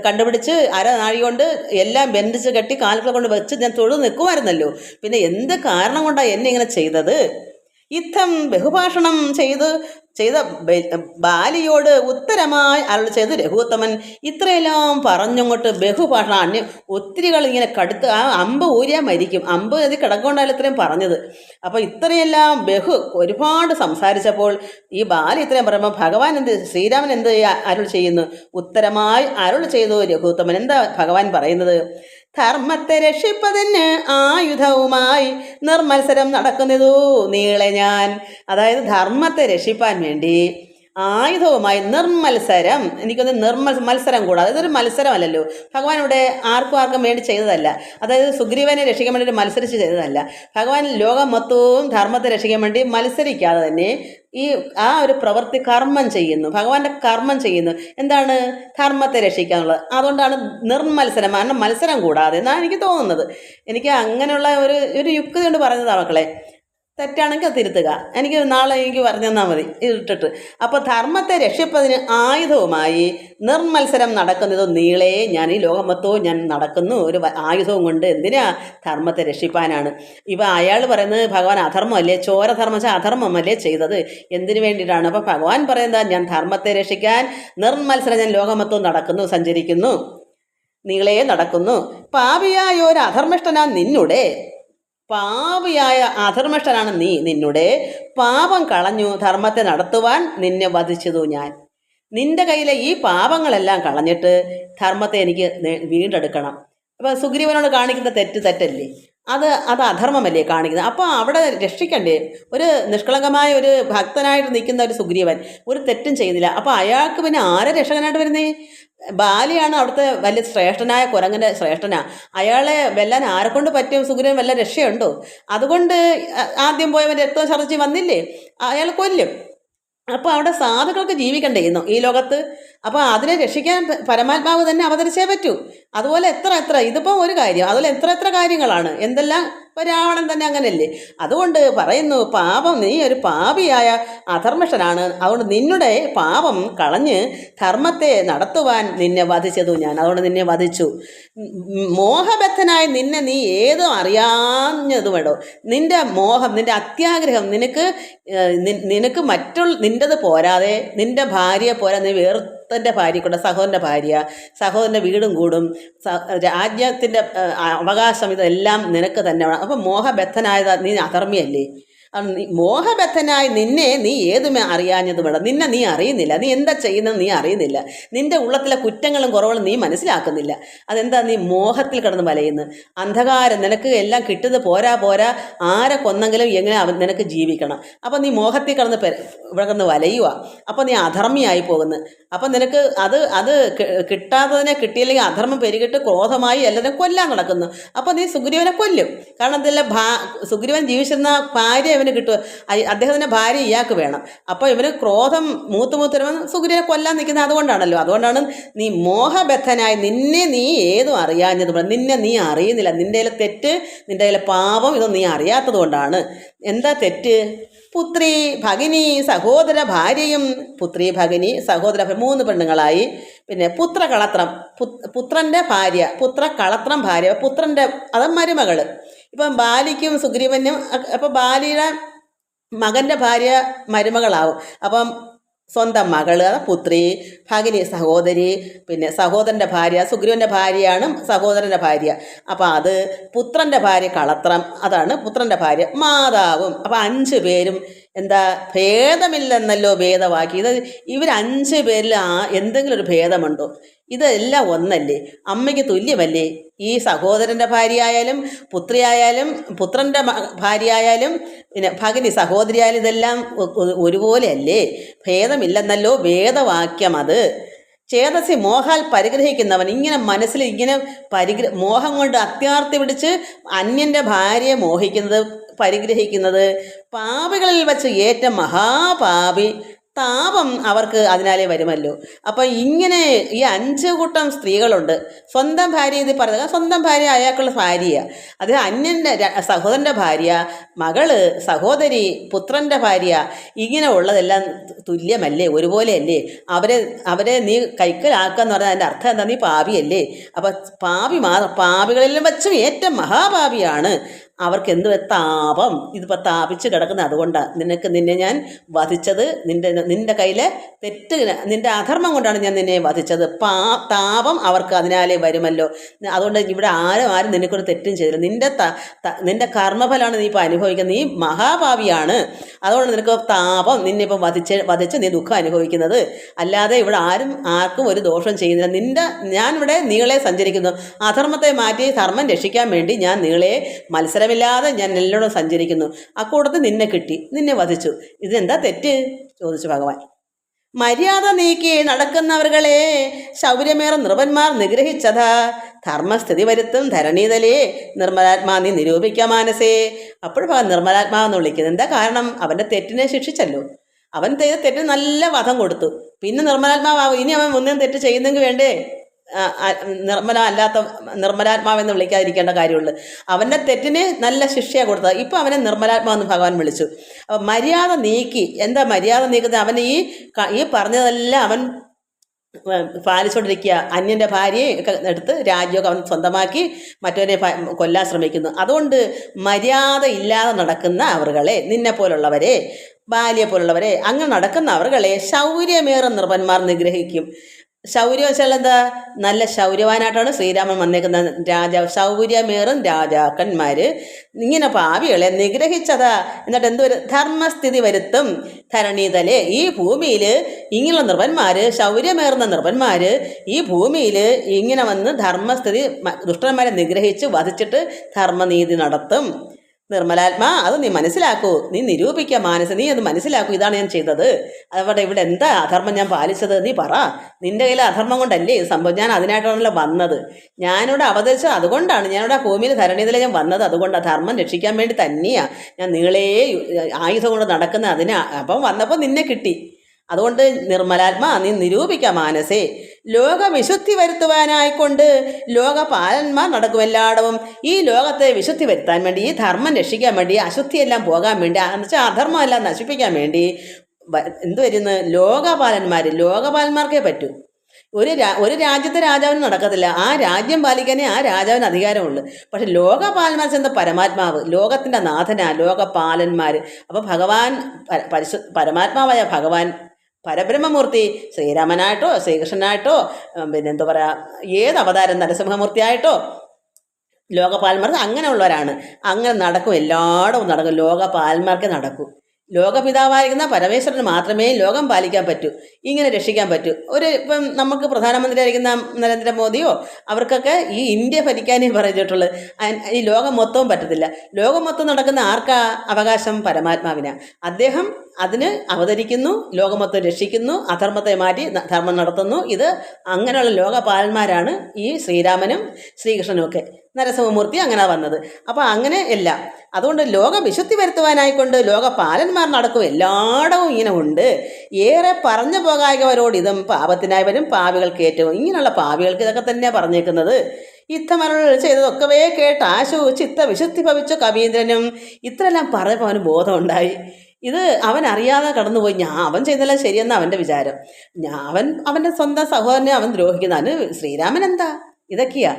കണ്ടുപിടിച്ച് അരനാഴി കൊണ്ട് എല്ലാം ബന്ധിച്ച് കെട്ടി കാലുകളെ കൊണ്ട് വെച്ച് ഞാൻ തൊഴുത് നിൽക്കുമായിരുന്നല്ലോ. പിന്നെ എന്ത് കാരണം കൊണ്ടാണ് എന്നെ ഇങ്ങനെ ചെയ്തത്? യുദ്ധം ബഹുഭാഷണം ചെയ്ത ബാലിയോട് ഉത്തരമായി അരുൾ ചെയ്ത് രഘുത്തമൻ. ഇത്രയെല്ലാം പറഞ്ഞങ്ങോട്ട് ബഹുഭാഷണം ഒത്തിരികൾ ഇങ്ങനെ കടുത്ത് ആ അമ്പ് ഊരിയാൽ മരിക്കും, അമ്പ് അത് കിടക്കൊണ്ടായാലും ഇത്രയും പറഞ്ഞത്. അപ്പോൾ ഇത്രയെല്ലാം ഒരുപാട് സംസാരിച്ചപ്പോൾ ഈ ബാലി ഇത്രയും പറയുമ്പോൾ ഭഗവാൻ ശ്രീരാമൻ എന്ത് അരുൾ ചെയ്യുന്നു? ഉത്തരമായി അരുൾ ചെയ്തു രഘുത്തമൻ. എന്താ ഭഗവാൻ പറയുന്നത്? ധർമ്മത്തെ രക്ഷിപ്പതിന് ആയുധവുമായി നിർമത്സരം നടക്കുന്നതു നീളെ ഞാൻ. അതായത് ധർമ്മത്തെ രക്ഷിപ്പാൻ വേണ്ടി ആയുധവുമായി നിർമത്സരം. എനിക്കൊന്ന് മത്സരം കൂടാതെ ഇതൊരു മത്സരമല്ലല്ലോ. ഭഗവാൻ ഇവിടെ ആർക്കും വേണ്ടി ചെയ്തതല്ല. അതായത് സുഗ്രീവനെ രക്ഷിക്കാൻ വേണ്ടി മത്സരിച്ച് ചെയ്തതല്ല. ഭഗവാൻ ലോകം മൊത്തവും ധർമ്മത്തെ രക്ഷിക്കാൻ വേണ്ടി മത്സരിക്കാതെ തന്നെ ഈ ആ ഒരു പ്രവൃത്തി കർമ്മം ചെയ്യുന്നു, ഭഗവാന്റെ കർമ്മം ചെയ്യുന്നു. എന്താണ്? ധർമ്മത്തെ രക്ഷിക്കാനുള്ളത്. അതുകൊണ്ടാണ് നിർമത്സരം, കാരണം മത്സരം കൂടാതെ എന്നാണ് എനിക്ക് തോന്നുന്നത്. എനിക്ക് അങ്ങനെയുള്ള ഒരു ഒരു യുക്തി കൊണ്ട് പറഞ്ഞതാണ് മക്കളെ. തെറ്റാണെങ്കിൽ അത് തിരുത്തുക. എനിക്ക് നാളെ എനിക്ക് പറഞ്ഞു തന്നാൽ മതി ഇട്ടിട്ട്. അപ്പോൾ ധർമ്മത്തെ രക്ഷിപ്പതിന് ആയുധവുമായി നിർമത്സരം നടക്കുന്നത് നീളെ ഞാൻ ഈ ലോകം മൊത്തവും ഞാൻ നടക്കുന്നു ഒരു ആയുധവും കൊണ്ട്. എന്തിനാ? ധർമ്മത്തെ രക്ഷിപ്പാനാണ്. അയാൾ പറയുന്നത് ഭഗവാൻ അധർമ്മമല്ലേ, ചോരധർമ്മം വെച്ചാൽ അധർമ്മമല്ലേ ചെയ്തത്, എന്തിനു വേണ്ടിയിട്ടാണ്? അപ്പോൾ ഭഗവാൻ പറയുന്നത് ഞാൻ ധർമ്മത്തെ രക്ഷിക്കാൻ നിർമത്സരം ഞാൻ ലോകം മൊത്തവും നടക്കുന്നു, സഞ്ചരിക്കുന്നു, നീളെ നടക്കുന്നു. പാപിയായ ഒരു അധർമ്മിഷ്ഠനാ നിന്നുടെ, പാപിയായ അധർമ്മിഷ്ഠനാണ് നീ, നിന്നുടെ പാപം കളഞ്ഞു ധർമ്മത്തെ നടത്തുവാൻ നിന്നെ വധിച്ചതു ഞാൻ. നിന്റെ കയ്യിലെ ഈ പാപങ്ങളെല്ലാം കളഞ്ഞിട്ട് ധർമ്മത്തെ എനിക്ക് വീണ്ടെടുക്കണം. അപ്പോൾ സുഗ്രീവനോട് കാണിക്കുന്ന തെറ്റല്ലേ? അത് അധർമ്മമല്ലേ കാണിക്കുന്നത്? അപ്പോൾ അവിടെ രക്ഷിക്കണ്ടേ? ഒരു നിഷ്കളങ്കമായ ഒരു ഭക്തനായിട്ട് നിൽക്കുന്ന ഒരു സുഗ്രീവൻ ഒരു തെറ്റും ചെയ്യുന്നില്ല. അപ്പോൾ അയാൾക്ക് പിന്നെ ആരെ രക്ഷകനായിട്ട് വരുന്നേ? ബാലിയാണ് അവിടുത്തെ വലിയ ശ്രേഷ്ഠനായ കുരങ്ങൻ്റെ ശ്രേഷ്ഠനാ. അയാളെ വെല്ലാൻ ആരെക്കൊണ്ട് പറ്റും? സുഗ്രീവൻ വല്ല രക്ഷയുണ്ടോ? അതുകൊണ്ട് ആദ്യം പോയവൻ രക്തം ഛർദ്ദിച്ച് വന്നില്ലേ, അയാൾ കൊല്ലും. അപ്പോൾ അവിടെ സാധുക്കൾക്ക് ജീവിക്കണ്ടേ ഈ ലോകത്ത്? അപ്പോൾ അതിനെ രക്ഷിക്കാൻ പരമാത്മാവ് തന്നെ അവതരിച്ചേ പറ്റൂ. അതുപോലെ എത്ര ഇതിപ്പോൾ ഒരു കാര്യം, അതുപോലെ എത്ര കാര്യങ്ങളാണ്, എന്തെല്ലാം. രാവണൻ തന്നെ അങ്ങനെയല്ലേ? അതുകൊണ്ട് പറയുന്നു, പാപം, നീ ഒരു പാപിയായ അധർമ്മിഷ്ഠനാണ്, അതുകൊണ്ട് നിന്നുടെ പാപം കളഞ്ഞ് ധർമ്മത്തെ നടത്തുവാൻ നിന്നെ വധിച്ചതു ഞാൻ, അതുകൊണ്ട് നിന്നെ വധിച്ചു. മോഹബദ്ധനായ നിന്നെ നീ ഏതും അറിയാഞ്ഞത് വേണ്ടോ? നിന്റെ മോഹം, നിന്റെ അത്യാഗ്രഹം, നിനക്ക് നിൻ്റെത് പോരാതെ, നിന്റെ ഭാര്യയെ പോരാ, നീ വേർത്തൻ്റെ ഭാര്യക്കൂടെ, സഹോദരൻ്റെ വീടും കൂടും, രാജ്യത്തിൻ്റെ അവകാശം, ഇതെല്ലാം നിനക്ക് തന്നെ. അപ്പം മോഹബദ്ധനായത് നീ അധർമ്മിയല്ലേ? മോഹബദ്ധനായി നിന്നെ നീ ഏതുമേ അറിയാഞ്ഞത് വേണം. നിന്നെ നീ അറിയുന്നില്ല, നീ എന്താ ചെയ്യുന്നത് നീ അറിയുന്നില്ല, നിന്റെ ഉള്ളത്തിലെ കുറ്റങ്ങളും കുറവുകളും നീ മനസ്സിലാക്കുന്നില്ല. അതെന്താ? നീ മോഹത്തിൽ കിടന്ന് വലയുന്നു. അന്ധകാരം, നിനക്ക് എല്ലാം കിട്ടുന്നത് പോരാ, ആരെ കൊന്നെങ്കിലും എങ്ങനെ നിനക്ക് ജീവിക്കണം. അപ്പം നീ മോഹത്തിൽ കിടന്ന് ഇവിടെ കിടന്ന് വലയുക. അപ്പം നീ അധർമ്മിയായി പോകുന്നു. അപ്പം നിനക്ക് അത് കിട്ടാത്തതിനെ കിട്ടിയില്ലെങ്കിൽ അധർമ്മം പെരുകിട്ട് ക്രോധമായി എല്ലാവരും കൊല്ലാൻ നടക്കുന്നു. അപ്പം നീ സുഗ്രീവനെ കൊല്ലും. കാരണം ഇതെല്ലാം സുഗ്രീവൻ ജീവിച്ചിരുന്ന ഭാര്യ ഇവന് കിട്ടുക, അദ്ദേഹത്തിൻ്റെ ഭാര്യ ഇയാൾക്ക് വേണം. അപ്പോൾ ഇവന് ക്രോധം മൂത്ത് വരുമ്പോൾ സുഗ്രീവനെ കൊല്ലാൻ നിൽക്കുന്നത് അതുകൊണ്ടാണല്ലോ. അതുകൊണ്ടാണ് നീ മോഹബദ്ധനായി നിന്നെ നീ ഏതും അറിയാഞ്ഞത്, നിന്നെ നീ അറിയുന്നില്ല. നിൻ്റെ തെറ്റ്, നിൻ്റെ പാപം ഇതൊന്നും നീ അറിയാത്തത് കൊണ്ടാണ്. എന്താ തെറ്റ്? പുത്രി ഭഗിനി സഹോദര ഭാര്യയും, പുത്രി ഭഗിനി സഹോദര 3 പെണ്ണുങ്ങളായി. പിന്നെ പുത്രകളത്രം, പുത്രൻ്റെ ഭാര്യ, പുത്രകളത്രം ഭാര്യ, പുത്രൻ്റെ അത് മരുമകൾ. ഇപ്പം ബാലിക്കും സുഗ്രീവനും, അപ്പം ബാലിയുടെ മകൻ്റെ ഭാര്യ മരുമകളാവും. അപ്പം സ്വന്തം മകള് പുത്രി, ഭഗിനി സഹോദരി, പിന്നെ സഹോദരൻ്റെ ഭാര്യ, സുഗ്രീവൻ്റെ ഭാര്യയാണ് സഹോദരൻ്റെ ഭാര്യ. അപ്പം അത് പുത്രൻ്റെ ഭാര്യ കളത്രം, അതാണ് പുത്രൻ്റെ ഭാര്യ മാതാവും. അപ്പം 5 പേരും എന്താ ഭേദമില്ലെന്നല്ലോ ഭേദവാക്കി. ഇവർ 5 പേരിൽ എന്തെങ്കിലും ഒരു ഭേദമുണ്ടോ? ഇതെല്ലാം ഒന്നല്ലേ? അമ്മയ്ക്ക് തുല്യമല്ലേ? ഈ സഹോദരൻ്റെ ഭാര്യയായാലും പുത്രിയായാലും പുത്രൻ്റെ ഭാര്യയായാലും പിന്നെ ഭഗിനി സഹോദരിയായാലും ഇതെല്ലാം ഒരുപോലെയല്ലേ? ഭേദമില്ലെന്നല്ലോ വേദവാക്യം. അത് ചേതസി മോഹാൽ പരിഗ്രഹിക്കുന്നവൻ, ഇങ്ങനെ മനസ്സിൽ ഇങ്ങനെ മോഹം കൊണ്ട് അത്യാർത്തി പിടിച്ച് അന്യൻ്റെ ഭാര്യയെ മോഹിക്കുന്നത്, പരിഗ്രഹിക്കുന്നത്, പാപികളിൽ വച്ച് ഏറ്റവും മഹാപാപി, താപം അവർക്ക് അതിനാലേ വരുമല്ലോ. അപ്പം ഇങ്ങനെ ഈ 5 കൂട്ടം സ്ത്രീകളുണ്ട്. സ്വന്തം ഭാര്യ, ഇത് പറയുന്നത് സ്വന്തം ഭാര്യ അയാൾക്കുള്ള ഭാര്യയാണ്. അത് അന്യൻ്റെ സഹോദരൻ്റെ ഭാര്യ, മകള്, സഹോദരി, പുത്രൻ്റെ ഭാര്യ, ഇങ്ങനെ ഉള്ളതെല്ലാം തുല്യമല്ലേ? ഒരുപോലെയല്ലേ? അവരെ നീ കൈക്കലാക്കാന്ന് പറഞ്ഞാൽ അതിൻ്റെ അർത്ഥം എന്താ? നീ പാപിയല്ലേ? അപ്പം പാപികളിലും വച്ചും ഏറ്റവും മഹാപാപിയാണ്. അവർക്ക് എന്ത് താപം, ഇതിപ്പോൾ താപിച്ച് കിടക്കുന്നത്. അതുകൊണ്ടാണ് നിന്നെ ഞാൻ വധിച്ചത്. നിന്റെ കയ്യിലെ തെറ്റ്, നിന്റെ അധർമ്മം കൊണ്ടാണ് ഞാൻ നിന്നെ വധിച്ചത്. താപം അവർക്ക് അതിനാലേ വരുമല്ലോ. അതുകൊണ്ട് ഇവിടെ ആരും നിനക്കൊരു തെറ്റും ചെയ്തില്ല. നിന്റെ കർമ്മഫലമാണ് നീ ഇപ്പോൾ അനുഭവിക്കുന്നത്. നീ മഹാഭാവിയാണ്. അതുകൊണ്ട് നിനക്ക് താപം, നിന്നെ ഇപ്പം വധിച്ച് നീ ദുഃഖം അനുഭവിക്കുന്നത്. അല്ലാതെ ഇവിടെ ആർക്കും ഒരു ദോഷം ചെയ്യുന്നില്ല. ഞാനിവിടെ നീളെ സഞ്ചരിക്കുന്നു. അധർമ്മത്തെ മാറ്റി ധർമ്മം രക്ഷിക്കാൻ വേണ്ടി ഞാൻ നീളെ മത്സരമില്ലാതെ ഞാൻ എല്ലായിടും സഞ്ചരിക്കുന്നു. അക്കൂട്ടത്തിൽ നിന്നെ കിട്ടി, നിന്നെ വധിച്ചു. ഇതെന്താ തെറ്റ് ചോദിച്ചു ഭഗവാൻ. മര്യാദ നീക്കി നടക്കുന്നവർകളെ ശൗര്യമേറെ നൃപന്മാർ നിഗ്രഹിച്ചതാ, ധർമ്മസ്ഥിതി വരുത്തും ധരണീതലേ നിർമ്മലാത്മാ നീ നിരൂപിക്ക മാനസേ. അപ്പോഴും നിർമ്മലാത്മാവെന്ന് വിളിക്കുന്നത് എന്താ കാരണം? അവൻ്റെ തെറ്റിനെ ശിക്ഷിച്ചല്ലോ. അവൻ ചെയ്ത തെറ്റിന് നല്ല വധം കൊടുത്തു. പിന്നെ നിർമ്മലാത്മാവ് ഇനി അവൻ ഒന്നും തെറ്റ് ചെയ്യുന്നെങ്കിൽ വേണ്ടേ നിർമ്മലാത്മാവെന്ന് വിളിക്കാതിരിക്കേണ്ട കാര്യമുള്ളൂ. അവൻ്റെ തെറ്റിന് നല്ല ശിക്ഷയാണ് കൊടുത്തത്. ഇപ്പം അവനെ നിർമ്മലാത്മാവെന്ന് ഭഗവാൻ വിളിച്ചു. അപ്പം മര്യാദ നീക്കി. എന്താ മര്യാദ നീക്കുന്നത്? അവൻ ഈ പറഞ്ഞതെല്ലാം അവൻ പാലിച്ചുകൊണ്ടിരിക്കുക. അന്യൻ്റെ ഭാര്യയെ ഒക്കെ എടുത്ത് രാജ്യമൊക്കെ അവൻ സ്വന്തമാക്കി മറ്റവനെ കൊല്ലാൻ ശ്രമിക്കുന്നു. അതുകൊണ്ട് മര്യാദ ഇല്ലാതെ നടക്കുന്ന അവറുകളെ, നിന്നെ പോലുള്ളവരെ, ബാല്യെ പോലുള്ളവരെ, അങ്ങനെ നടക്കുന്ന അവറുകളെ ശൗര്യമേറും നൃപന്മാർ നിഗ്രഹിക്കും. ശൗര്യം വെച്ചാൽ എന്താ? നല്ല ശൗര്യവാനായിട്ടാണ് ശ്രീരാമൻ വന്നേക്കുന്നത്. ശൗര്യമേറും രാജാക്കന്മാർ ഇങ്ങനെ പാപികളെ നിഗ്രഹിച്ചതാ. എന്നിട്ട് ധർമ്മസ്ഥിതി വരുത്തും ധരണീതലെ. ഈ ഭൂമിയിൽ ഇങ്ങനെയുള്ള നൃപന്മാർ, ശൗര്യമേറുന്ന നൃപന്മാർ ഈ ഭൂമിയിൽ ഇങ്ങനെ വന്ന് ധർമ്മസ്ഥിതി, ദുഷ്ടന്മാരെ നിഗ്രഹിച്ച് വധിച്ചിട്ട് ധർമ്മനീതി നടത്തും. നിർമ്മലാത്മാ, അത് നീ മനസ്സിലാക്കൂ, നീ നിരൂപിക്കുക മാനസ, നീ അത് മനസ്സിലാക്കൂ. ഇതാണ് ഞാൻ ചെയ്തത്. അതുകൊണ്ട് ഇവിടെ എന്താ അധർമ്മം ഞാൻ പാലിച്ചത്? നീ പറ. നിൻ്റെ കയ്യിൽ അധർമ്മം കൊണ്ടല്ലേ ഇത് സംഭവം? ഞാൻ അതിനായിട്ടാണല്ലോ വന്നത്. ഞാനിവിടെ അവതരിച്ചത് അതുകൊണ്ടാണ്. ഞാനിവിടെ ഭൂമിയിൽ ധരണീതിലെ ഞാൻ വന്നത് അതുകൊണ്ടാണ്. ധർമ്മം രക്ഷിക്കാൻ വേണ്ടി തന്നെയാണ് ഞാൻ നീളേ ആയുധം കൊണ്ട് നടക്കുന്ന. അപ്പം വന്നപ്പോൾ നിന്നെ കിട്ടി. അതുകൊണ്ട് നിർമ്മലാത്മാ, നീ നിരൂപിക്കാം മാനസേ. ലോകവിശുദ്ധി വരുത്തുവാനായിക്കൊണ്ട് ലോകപാലന്മാർ നടക്കും എല്ലായിടവും. ഈ ലോകത്തെ വിശുദ്ധി വരുത്താൻ വേണ്ടി, ഈ ധർമ്മം രക്ഷിക്കാൻ വേണ്ടി, അശുദ്ധിയെല്ലാം പോകാൻ വേണ്ടി, എന്നുവെച്ചാൽ അധർമ്മമെല്ലാം നശിപ്പിക്കാൻ വേണ്ടി എന്ത് വരുന്നു? ലോകപാലന്മാർക്കേ പറ്റൂ. ഒരു രാജ്യത്തെ രാജാവിന് നടക്കത്തില്ല. ആ രാജ്യം പാലിക്കാനേ ആ രാജാവിന് അധികാരമുള്ളൂ. പക്ഷെ ലോകപാലന്മാർ ചെന്ന പരമാത്മാവ്, ലോകത്തിൻ്റെ നാഥനാ ലോകപാലന്മാർ. അപ്പോൾ ഭഗവാൻ പരമാത്മാവായ ഭഗവാൻ പരബ്രഹ്മമൂർത്തി ശ്രീരാമനായിട്ടോ ശ്രീകൃഷ്ണനായിട്ടോ പിന്നെന്താ പറയുക, ഏത് അവതാരം, നരസിംഹമൂർത്തിയായിട്ടോ ലോകപാലന്മാർ അങ്ങനെയുള്ളവരാണ്. അങ്ങനെ നടക്കും, എല്ലായിടവും നടക്കും. ലോകപാലന്മാർക്കേ നടക്കൂ. ലോകപിതാവായിരിക്കുന്ന പരമേശ്വരന് മാത്രമേ ലോകം പാലിക്കാൻ പറ്റൂ, ഇങ്ങനെ രക്ഷിക്കാൻ പറ്റൂ. ഇപ്പം നമുക്ക് പ്രധാനമന്ത്രിയായിരിക്കുന്ന നരേന്ദ്രമോദിയോ അവർക്കൊക്കെ ഈ ഇന്ത്യ ഭരിക്കാനേ പറഞ്ഞിട്ടുള്ളൂ. ഈ ലോകം മൊത്തവും പറ്റത്തില്ല. ലോകം മൊത്തം നടക്കുന്ന ആർക്കാ അവകാശം? പരമാത്മാവിനാണ്. അദ്ദേഹം അതിന് അവതരിക്കുന്നു, ലോകം മൊത്തം രക്ഷിക്കുന്നു, അധർമ്മത്തെ മാറ്റി ധർമ്മം നടത്തുന്നു. ഇത് അങ്ങനെയുള്ള ലോകപാലന്മാരാണ് ഈ ശ്രീരാമനും ശ്രീകൃഷ്ണനും ഒക്കെ. നരസിംഹമൂർത്തി അങ്ങനെ വന്നത്. അപ്പോൾ അങ്ങനെ എല്ലാം. അതുകൊണ്ട് ലോകവിശുദ്ധി വരുത്തുവാനായിക്കൊണ്ട് ലോകപാലന്മാർ നടക്കും, എല്ലായിടവും ഇങ്ങനെ ഉണ്ട്. ഏറെ പറഞ്ഞു പോകായവരോട് ഇതും പാപത്തിനായവരും പാപികൾക്ക് ഏറ്റവും. ഇങ്ങനെയുള്ള പാപികൾക്ക് ഇതൊക്കെ തന്നെയാണ് പറഞ്ഞേക്കുന്നത്. ഇത്തമരുൾ ചെയ്തതൊക്കവേ കേട്ട് ആശു ചിത്ത വിശുദ്ധി ഭവിച്ചു കവീന്ദ്രനും. ഇത്രയെല്ലാം പറഞ്ഞപ്പോൾ അവന് ബോധമുണ്ടായി. ഇത് അവൻ അറിയാതെ കടന്നുപോയി. അവൻ ചെയ്തെല്ലാം ശരിയെന്ന് അവൻ്റെ വിചാരം. അവൻ്റെ സ്വന്തം സഹോദരനെ അവൻ ദ്രോഹിക്കുന്ന. അതിന് ശ്രീരാമൻ എന്താ? ഇതൊക്കെയാ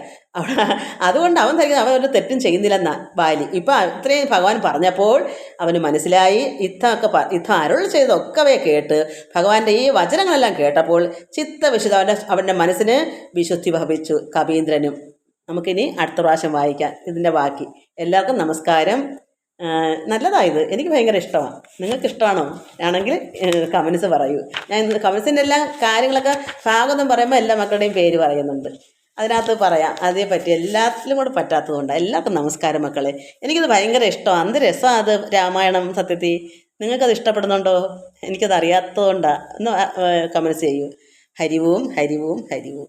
അതുകൊണ്ട് അവൻ ധരിക്കുന്നത് അവൻ ഒരു തെറ്റും ചെയ്യുന്നില്ലെന്നാ ബാലി. ഇപ്പം ഇത്രയും ഭഗവാൻ പറഞ്ഞപ്പോൾ അവന് മനസ്സിലായി. യുദ്ധം അരുൾ ചെയ്തൊക്കവേ കേട്ട് ഭഗവാന്റെ ഈ വചനങ്ങളെല്ലാം കേട്ടപ്പോൾ ചിത്തവിശുദ്ധ അവൻ്റെ മനസ്സിന് വിശുദ്ധി ഭവിച്ചു കവീന്ദ്രനും. നമുക്കിനി അടുത്ത പ്രാവശ്യം വായിക്കാം ഇതിൻ്റെ ബാക്കി. എല്ലാവർക്കും നമസ്കാരം. നല്ലതായത്, എനിക്ക് ഭയങ്കര ഇഷ്ടമാണ്. നിങ്ങൾക്ക് ഇഷ്ടമാണോ? ആണെങ്കിൽ കമൻസ് പറയൂ. ഞാൻ കമൻസിൻ്റെ എല്ലാ കാര്യങ്ങളൊക്കെ ഭാഗത്തും പറയുമ്പോൾ എല്ലാ മക്കളുടെയും പേര് പറയുന്നുണ്ട്. അതിനകത്ത് പറയാം. അതേപറ്റി എല്ലാത്തിലും കൂടെ പറ്റാത്തതുകൊണ്ടാണ്. എല്ലാവർക്കും നമസ്കാരം മക്കളെ. എനിക്കത് ഭയങ്കര ഇഷ്ടമാണ്. എന്ത് രസമാണ് അത് രാമായണം. സത്യത്തിൽ നിങ്ങൾക്കത് ഇഷ്ടപ്പെടുന്നുണ്ടോ? എനിക്കത് അറിയാത്തതുകൊണ്ടാണ്. ഒന്ന് കമൻസ് ചെയ്യൂ. ഹരിവും ഹരിവും ഹരിവും.